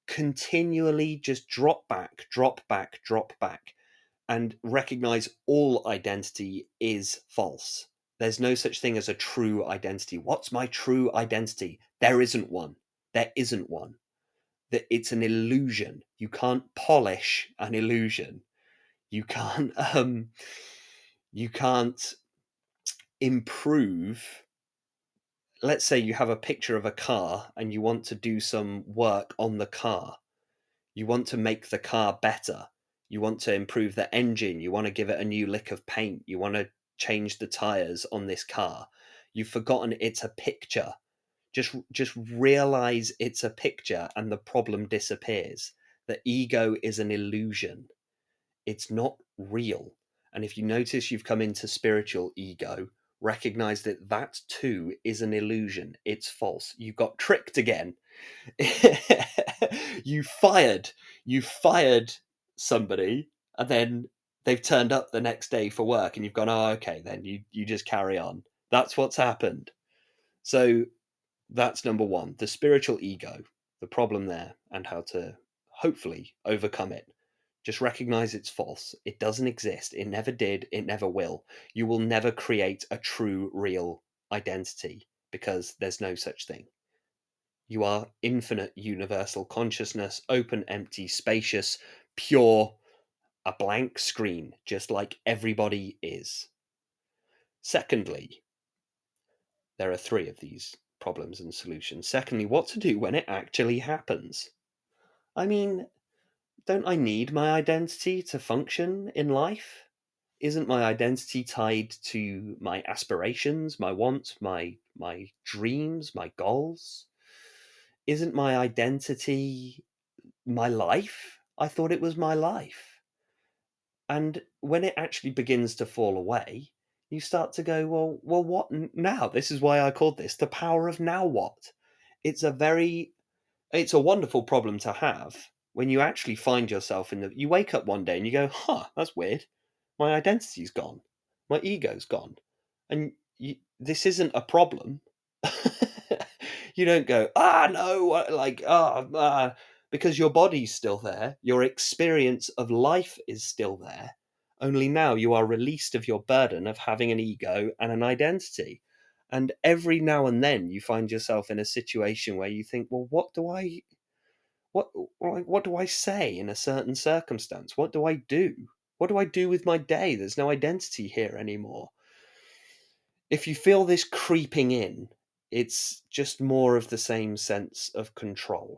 continually just drop back, drop back, drop back, and recognize all identity is false. There's no such thing as a true identity. What's my true identity? There isn't one. There isn't one. That it's an illusion. You can't polish an illusion. You can't you can't improve. Let's say you have a picture of a car and you want to do some work on the car. You want to make the car better. You want to improve the engine. You want to give it a new lick of paint. You want to change the tires on this car. You've forgotten it's a picture. Just realize it's a picture and the problem disappears. The ego is an illusion. It's not real. And if you notice you've come into spiritual ego, recognize that that too is an illusion. It's false. You got tricked again. you fired you fired somebody, and then they've turned up the next day for work and you've gone, oh, okay, then you just carry on. That's what's happened. So that's number one, the spiritual ego, the problem there, and how to hopefully overcome it. Just recognize it's false. It doesn't exist. It never did. It never will. You will never create a true, real identity because there's no such thing. You are infinite universal consciousness, open, empty, spacious, pure, a blank screen, just like everybody is. Secondly, there are three of these problems and solutions. Secondly, what to do when it actually happens. I mean, don't I need my identity to function in life? Isn't my identity tied to my aspirations, my wants, my dreams, my goals? Isn't my identity my life? I thought it was my life. And when it actually begins to fall away, you start to go, well, what now? This is why I called this the power of now what. It's a very, it's a wonderful problem to have when you actually find yourself in the, you wake up one day and you go, that's weird. My identity's gone. My ego's gone. And this isn't a problem. You don't go, no, like, because your body's still there. Your experience of life is still there. Only now you are released of your burden of having an ego and an identity. And every now and then you find yourself in a situation where you think, well, what do I say in a certain circumstance? What do I do? What do I do with my day? There's no identity here anymore. If you feel this creeping in, it's just more of the same sense of control,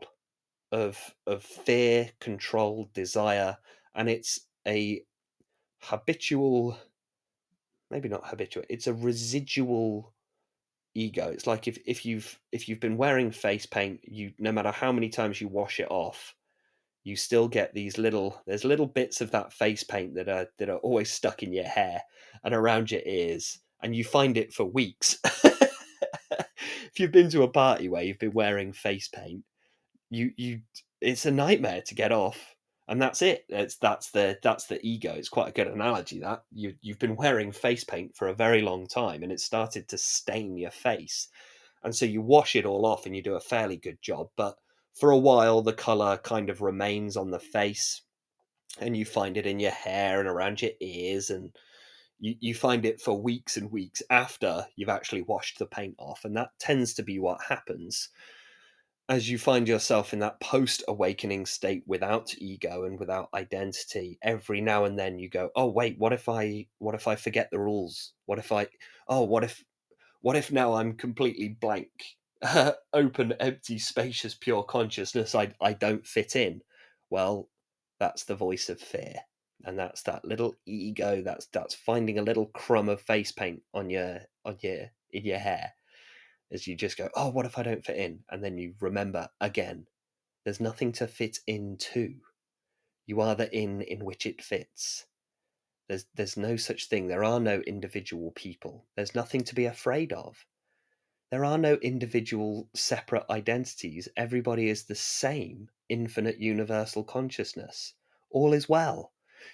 of fear, control, desire, and it's a habitual, maybe not habitual, it's a residual ego. It's like if you've been wearing face paint, you, no matter how many times you wash it off, you still get there's little bits of that face paint that are always stuck in your hair and around your ears, and you find it for weeks. If you've been to a party where you've been wearing face paint, you it's a nightmare to get off. And that's it. That's the ego. It's quite a good analogy, that you've been wearing face paint for a very long time and it started to stain your face, and so you wash it all off and you do a fairly good job, but for a while the color kind of remains on the face, and you find it in your hair and around your ears, and you find it for weeks and weeks after you've actually washed the paint off. And that tends to be what happens as you find yourself in that post awakening state without ego and without identity. Every now and then you go, oh wait, what if I forget the rules? Oh, what if now I'm completely blank, open, empty, spacious, pure consciousness? I don't fit in. Well, that's the voice of fear, and that's that little ego. That's finding a little crumb of face paint on your in your hair, as you just go, oh, what if I don't fit in? And then you remember again, there's nothing to fit into. You are the in which it fits. There's no such thing. There are no individual people. There's nothing to be afraid of. There are no individual separate identities. Everybody is the same infinite universal consciousness. All is well.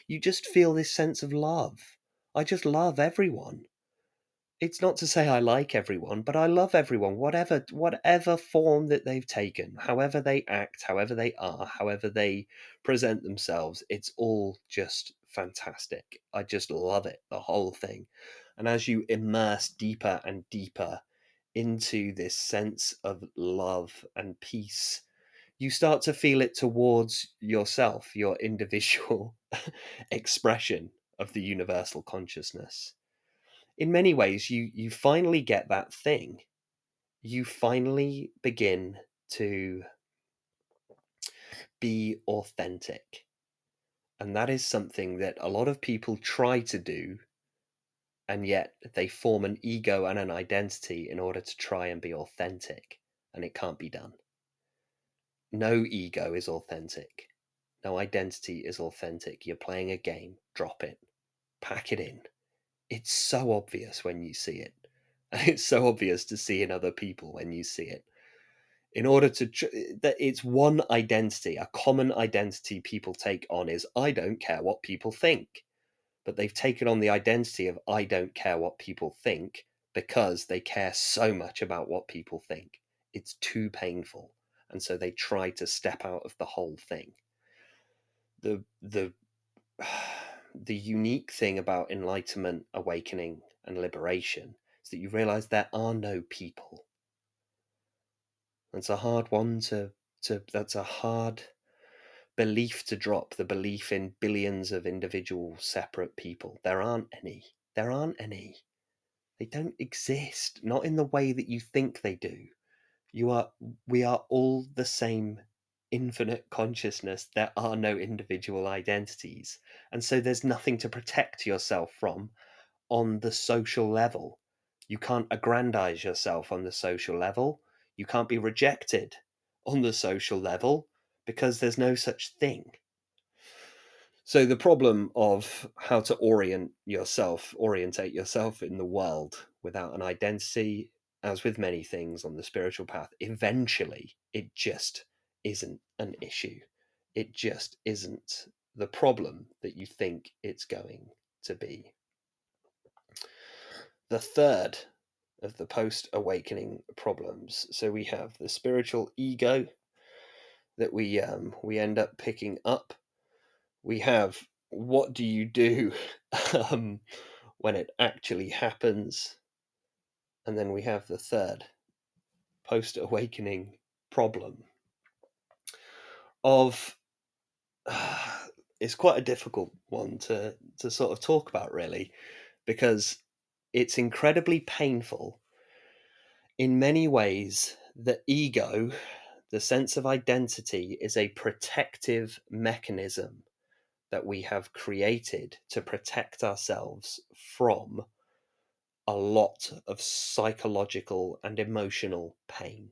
You just feel this sense of love. I just love everyone. It's not to say I like everyone, but I love everyone, whatever form that they've taken, however they act, however they are, however they present themselves. It's all just fantastic. I just love it, the whole thing. And as you immerse deeper and deeper into this sense of love and peace, you start to feel it towards yourself, your individual expression of the universal consciousness. In many ways, you finally get that thing. You finally begin to be authentic. And that is something that a lot of people try to do, and yet they form an ego and an identity in order to try and be authentic, and it can't be done. No ego is authentic. No identity is authentic. You're playing a game. Drop it. Pack it in. It's so obvious when you see it. And it's so obvious to see in other people when you see it. In order to, that it's one identity, a common identity people take on is, I don't care what people think. But they've taken on the identity of, I don't care what people think, because they care so much about what people think. It's too painful. And so they try to step out of the whole thing. The the unique thing about enlightenment, awakening, and liberation is that you realize there are no people. That's a hard one that's a hard belief to drop, the belief in billions of individual separate people. There aren't any. There aren't any. They don't exist, not in the way that you think they do. We are all the same infinite consciousness. There are no individual identities. And so there's nothing to protect yourself from on the social level. You can't aggrandize yourself on the social level. You can't be rejected on the social level because there's no such thing. So the problem of how to orientate yourself in the world without an identity, as with many things on the spiritual path, eventually it just isn't an issue. It just isn't the problem that you think it's going to be. The third of the post-awakening problems. So we have the spiritual ego that we end up picking up. We have, what do you do when it actually happens? And then we have the third post-awakening problem of it's quite a difficult one to sort of talk about, really, because it's incredibly painful. In many ways, the ego, the sense of identity, is a protective mechanism that we have created to protect ourselves from a lot of psychological and emotional pain.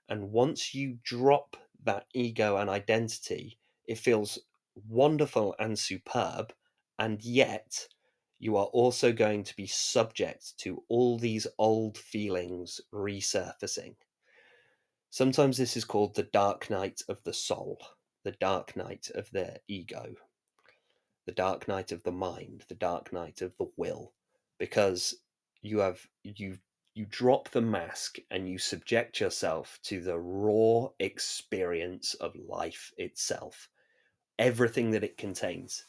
And once you drop that ego and identity, it feels wonderful and superb. And yet, you are also going to be subject to all these old feelings resurfacing. Sometimes this is called the dark night of the soul, the dark night of the ego, the dark night of the mind, the dark night of the will, because you drop the mask and you subject yourself to the raw experience of life itself, everything that it contains.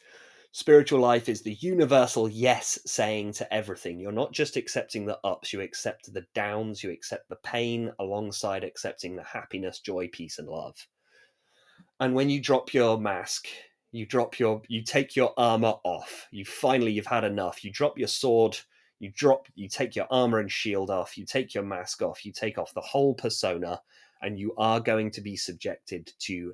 Spiritual life is the universal yes saying to everything. You're not just accepting the ups, you accept the downs, you accept the pain alongside accepting the happiness, joy, peace, and love. And when you drop your mask, you take your armor off. You've had enough. You drop your sword, you take your armor and shield off, you take your mask off, you take off the whole persona, and you are going to be subjected to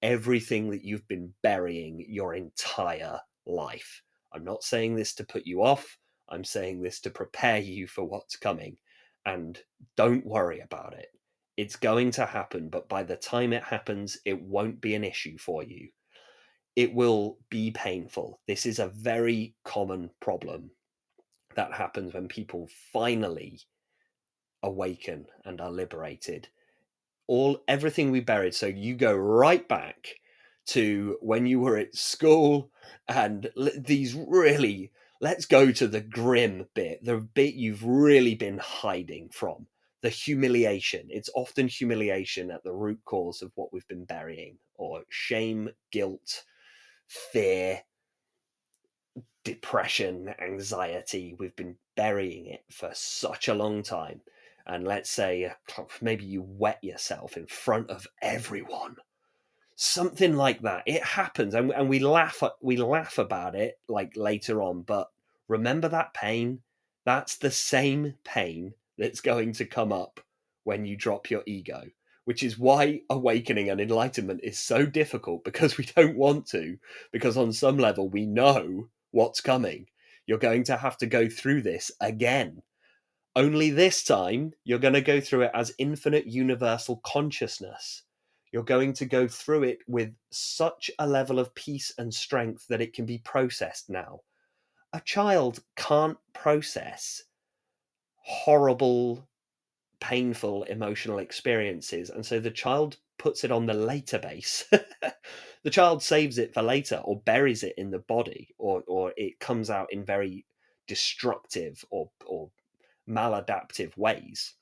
everything that you've been burying your entire life. I'm not saying this to put you off. I'm saying this to prepare you for what's coming. And don't worry about it. It's going to happen, but by the time it happens, it won't be an issue for you. It will be painful. This is a very common problem that happens when people finally awaken and are liberated. Everything we buried. So you go right back to when you were at school, and these really, let's go to the grim bit, the bit you've really been hiding from, the humiliation. It's often humiliation at the root cause of what we've been burying, or shame, guilt, fear, depression, anxiety. We've been burying it for such a long time. And let's say maybe you wet yourself in front of everyone, something like that. It happens, and we laugh about it like later on. But remember that pain. That's the same pain that's going to come up when you drop your ego, which is why awakening and enlightenment is so difficult, because we don't want to, because on some level we know what's coming. You're going to have to go through this again, only this time you're going to go through it as infinite universal consciousness. You're going to go through it with such a level of peace and strength that it can be processed now. A child can't process horrible, painful emotional experiences. And so the child puts it on the later base. The child saves it for later, or buries it in the body, or it comes out in very destructive or maladaptive ways.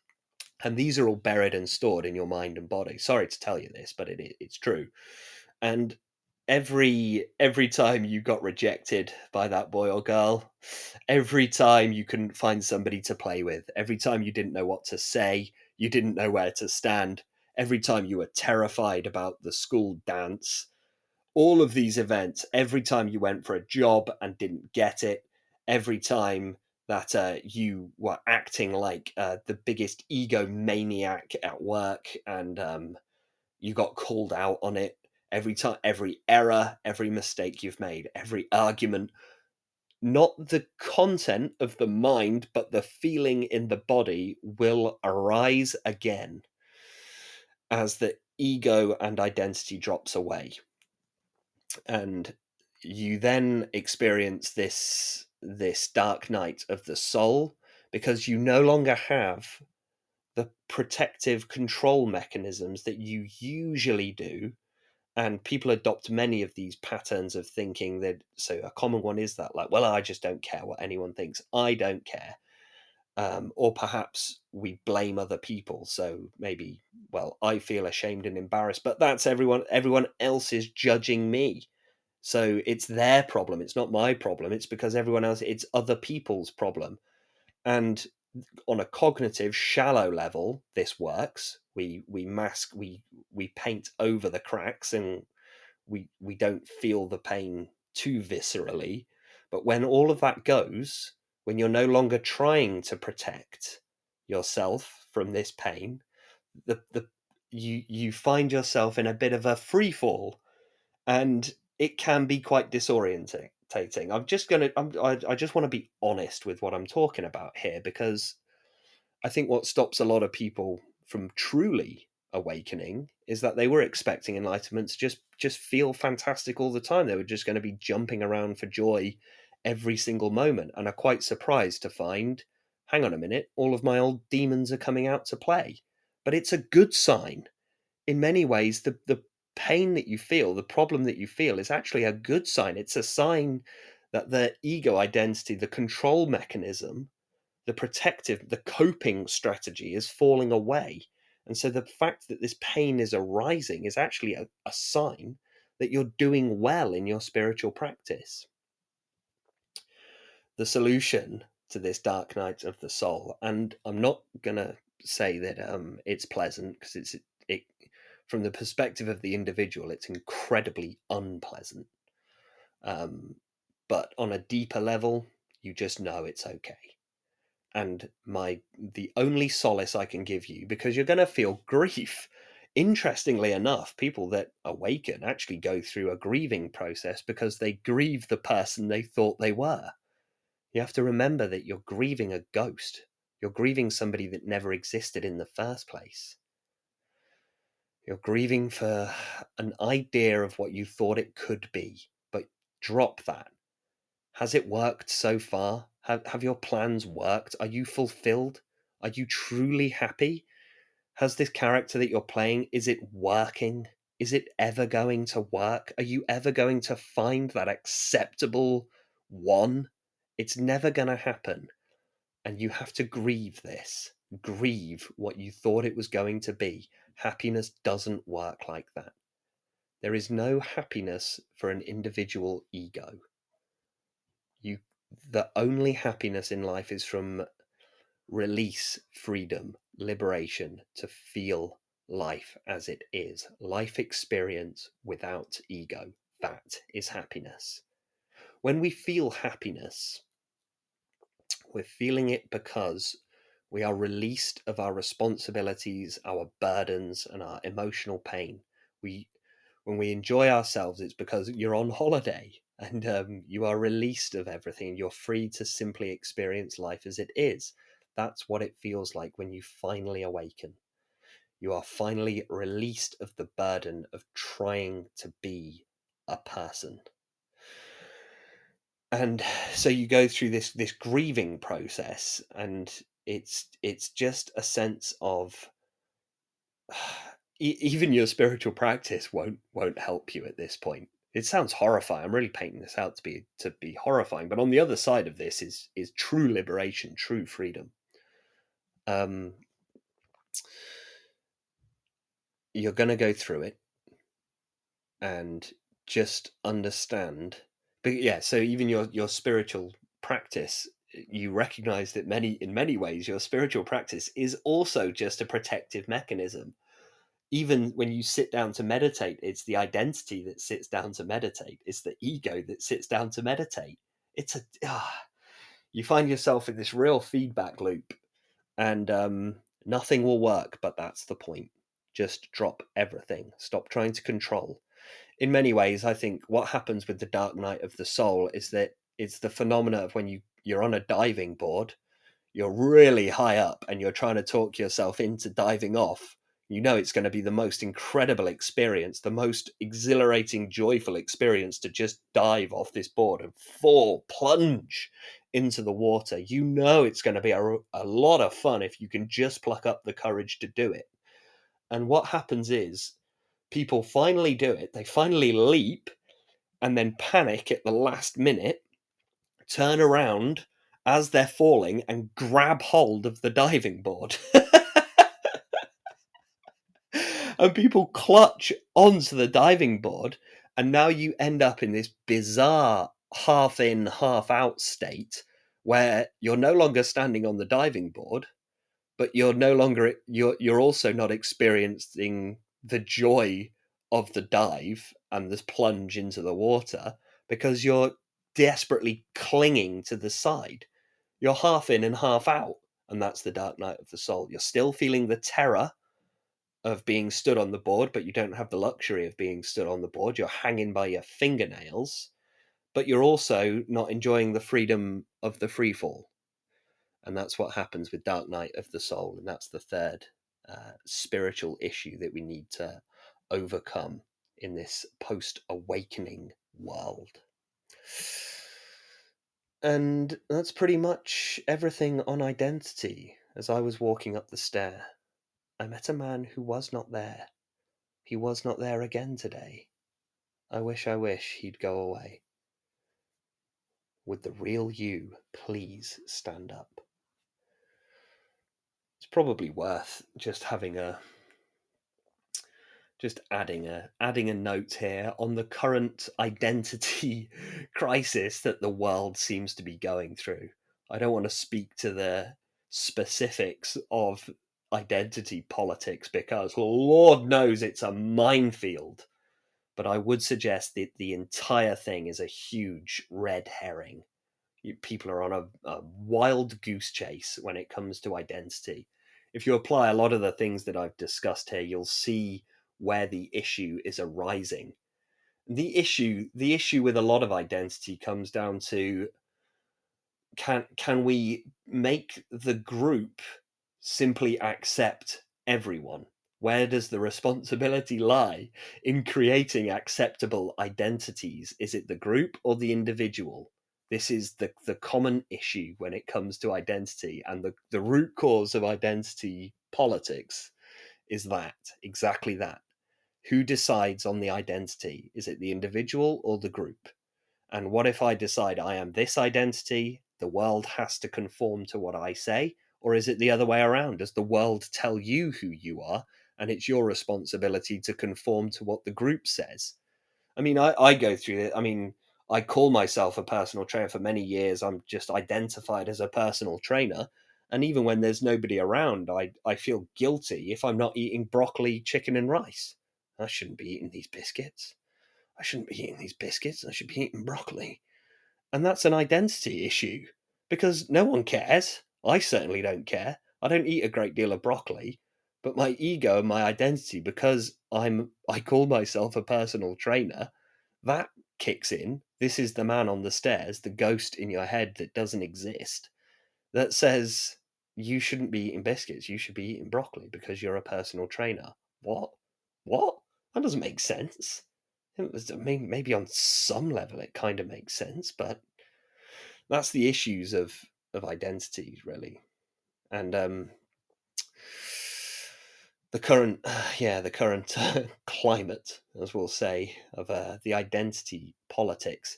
And these are all buried and stored in your mind and body. Sorry to tell you this, but it's true. And every time you got rejected by that boy or girl, every time you couldn't find somebody to play with, every time you didn't know what to say, you didn't know where to stand, every time you were terrified about the school dance, all of these events, every time you went for a job and didn't get it, every time that you were acting like the biggest egomaniac at work, and you got called out on it, every time, every error, every mistake you've made, every argument, not the content of the mind, but the feeling in the body will arise again as the ego and identity drops away. And you then experience this dark night of the soul, because you no longer have the protective control mechanisms that you usually do. And people adopt many of these patterns of thinking. That, so a common one is that, like, well, I just don't care what anyone thinks, I don't care. Or perhaps we blame other people. So maybe, well, I feel ashamed and embarrassed, but that's everyone else is judging me, so it's their problem, it's not my problem. It's because everyone else, it's other people's problem. And on a cognitive shallow level, this works. We mask, we paint over the cracks, and we don't feel the pain too viscerally. But when all of that goes, when you're no longer trying to protect yourself from this pain, the you find yourself in a bit of a free fall, and it can be quite disorientating. I just want to be honest with what I'm talking about here, because I think what stops a lot of people from truly awakening is that they were expecting enlightenment to just feel fantastic all the time. They were just going to be jumping around for joy every single moment, and are quite surprised to find, hang on a minute, all of my old demons are coming out to play. But it's a good sign. In many ways, the pain that you feel, the problem that you feel, is actually a good sign. It's a sign that the ego identity, the control mechanism, the protective, the coping strategy is falling away. And so the fact that this pain is arising is actually a sign that you're doing well in your spiritual practice. The solution to this dark night of the soul, and I'm not gonna say that it's pleasant, because it from the perspective of the individual, it's incredibly unpleasant. But on a deeper level, you just know it's okay. And the only solace I can give you, because you're going to feel grief. Interestingly enough, people that awaken actually go through a grieving process because they grieve the person they thought they were. You have to remember that you're grieving a ghost. You're grieving somebody that never existed in the first place. You're grieving for an idea of what you thought it could be, but drop that. Has it worked so far? Have your plans worked? Are you fulfilled? Are you truly happy? Has this character that you're playing, is it working? Is it ever going to work? Are you ever going to find that acceptable one? It's never going to happen. And you have to grieve this. Grieve what you thought it was going to be. Happiness doesn't work like that. There is no happiness for an individual ego. You, the only happiness in life is from release, freedom, liberation, to feel life as it is. Life experience without ego. That is happiness. When we feel happiness, we're feeling it because we are released of our responsibilities, our burdens, and our emotional pain. We, when we enjoy ourselves, it's because you're on holiday and you are released of everything. You're free to simply experience life as it is. That's what it feels like when you finally awaken. You are finally released of the burden of trying to be a person. And so you go through this grieving process, and it's just a sense of even your spiritual practice won't help you at this point. It sounds horrifying. I'm really painting this out to be horrifying, but on the other side of this is true liberation, true freedom. um you're going to go through it and just understand. But yeah, so even your spiritual practice, you recognize that in many ways your spiritual practice is also just a protective mechanism. Even when you sit down to meditate, it's the identity that sits down to meditate, it's the ego that sits down to meditate. It's a you find yourself in this real feedback loop, and nothing will work, but that's the point. Just drop everything, stop trying to control. In many ways, I think what happens with the dark night of the soul is that it's the phenomena of when you're on a diving board, you're really high up and you're trying to talk yourself into diving off. You know it's going to be the most incredible experience, the most exhilarating, joyful experience to just dive off this board and plunge into the water. You know it's going to be a lot of fun if you can just pluck up the courage to do it. And what happens is people finally do it, they finally leap, and then panic at the last minute, turn around as they're falling and grab hold of the diving board. And people clutch onto the diving board, and now you end up in this bizarre half in, half out state where you're no longer standing on the diving board, but you're also not experiencing the joy of the dive and this plunge into the water, because you're desperately clinging to the side. You're half in and half out, and that's the dark night of the soul. You're still feeling the terror of being stood on the board, but you don't have the luxury of being stood on the board. You're hanging by your fingernails, but you're also not enjoying the freedom of the free fall. And that's what happens with dark night of the soul, and that's the third spiritual issue that we need to overcome in this post-awakening world. And that's pretty much everything on identity. As I was walking up the stair, I met a man who was not there. He was not there again today. I wish he'd go away. Would the real you please stand up? It's probably worth just adding a note here on the current identity crisis that the world seems to be going through. I don't want to speak to the specifics of identity politics because Lord knows it's a minefield. But I would suggest that the entire thing is a huge red herring. People are on a wild goose chase when it comes to identity. If you apply a lot of the things that I've discussed here, you'll see where the issue is arising. The issue with a lot of identity comes down to, can we make the group simply accept everyone? Where does the responsibility lie in creating acceptable identities? Is it the group or the individual? This is the common issue when it comes to identity, and the root cause of identity politics is that, exactly that. Who decides on the identity? Is it the individual or the group? And what if I decide I am this identity? The world has to conform to what I say. Or is it the other way around? Does the world tell you who you are, and it's your responsibility to conform to what the group says? I mean, I go through it. I mean, I call myself a personal trainer. For many years, I'm just identified as a personal trainer. And even when there's nobody around, I feel guilty if I'm not eating broccoli, chicken, and rice. I shouldn't be eating these biscuits. I shouldn't be eating these biscuits. I should be eating broccoli. And that's an identity issue because no one cares. I certainly don't care. I don't eat a great deal of broccoli, but my ego and my identity, because I call myself a personal trainer, that kicks in. This is the man on the stairs, the ghost in your head that doesn't exist, that says you shouldn't be eating biscuits, you should be eating broccoli because you're a personal trainer. What? What? That doesn't make sense. I mean, maybe on some level it kind of makes sense, but that's the issues of identity, really. And the current, yeah, the current climate, as we'll say, of the identity politics.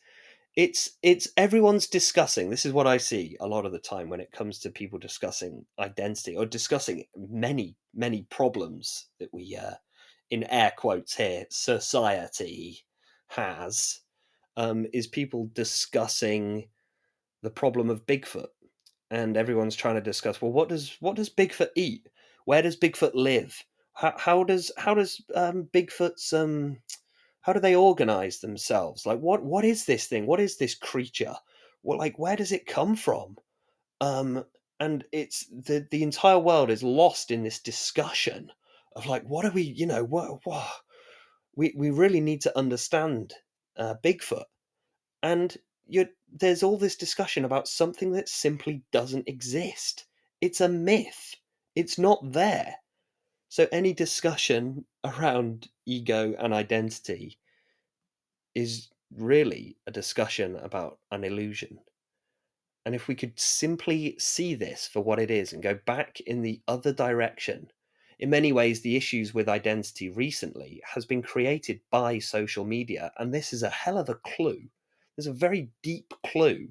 It's everyone's discussing. This is what I see a lot of the time when it comes to people discussing identity or discussing many problems that we, in air quotes here, society has, is people discussing the problem of Bigfoot, and everyone's trying to discuss, well, what does Bigfoot eat? Where does Bigfoot live? How does Bigfoot's how do they organize themselves? Like, what is this thing? What is this creature? Well, like, where does it come from? Um, and it's the entire world is lost in this discussion of like, what are we? What we really need to understand Bigfoot. And there's all this discussion about something that simply doesn't exist. It's a myth. It's not there. So any discussion around ego and identity is really a discussion about an illusion. And if we could simply see this for what it is and go back in the other direction, in many ways, the issues with identity recently has been created by social media. And this is a hell of a clue. There's a very deep clue.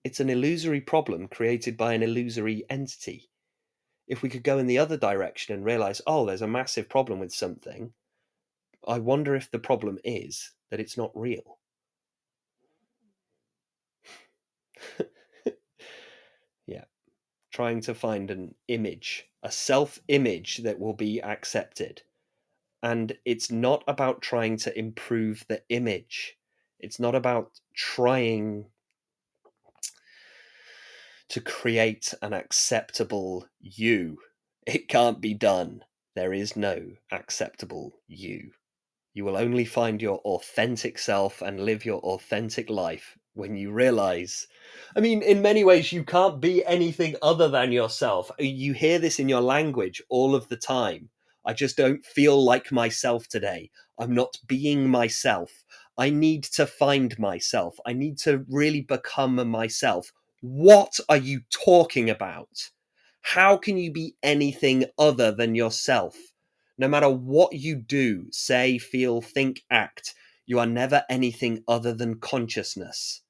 It's an illusory problem created by an illusory entity. If we could go in the other direction and realize, oh, there's a massive problem with something, I wonder if the problem is that it's not real. Yeah. Trying to find an image, a self image that will be accepted. And it's not about trying to improve the image, it's not about trying to create an acceptable you. It can't be done. There is no acceptable you. You will only find your authentic self and live your authentic life when you realize. I mean, in many ways, you can't be anything other than yourself. You hear this in your language all of the time. I just don't feel like myself today. I'm not being myself. I need to find myself. I need to really become myself. What are you talking about? How can you be anything other than yourself? No matter what you do, say, feel, think, act, you are never anything other than consciousness.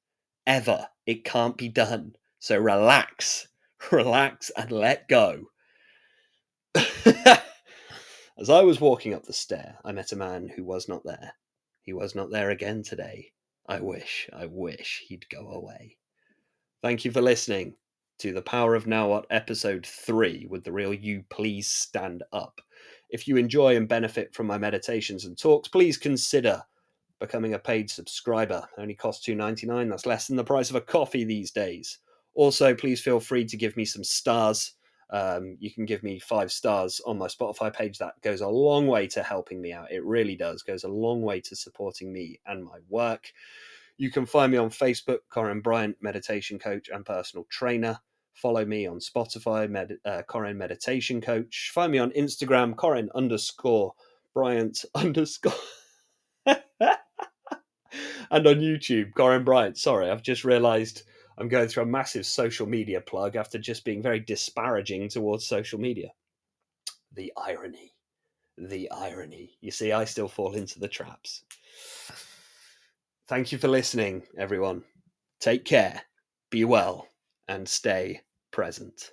Ever. It can't be done. So relax. Relax and let go. As I was walking up the stair, I met a man who was not there. He was not there again today. I wish he'd go away. Thank you for listening to The Power of Now What, Episode 3, Would the Real You Please Stand Up? If you enjoy and benefit from my meditations and talks, please consider becoming a paid subscriber. It only costs $2.99. That's less than the price of a coffee these days. Also, please feel free to give me some stars. You can give me 5 stars on my Spotify page. That goes a long way to helping me out. It really does. Goes a long way to supporting me and my work. You can find me on Facebook, Corin Bryant, meditation coach and personal trainer. Follow me on Spotify, Corin Meditation Coach. Find me on Instagram, Corin_Bryant_. And on YouTube, Corin Bryant. Sorry, I've just realised I'm going through a massive social media plug after just being very disparaging towards social media. The irony. The irony. You see, I still fall into the traps. Thank you for listening, everyone. Take care, be well, and stay present.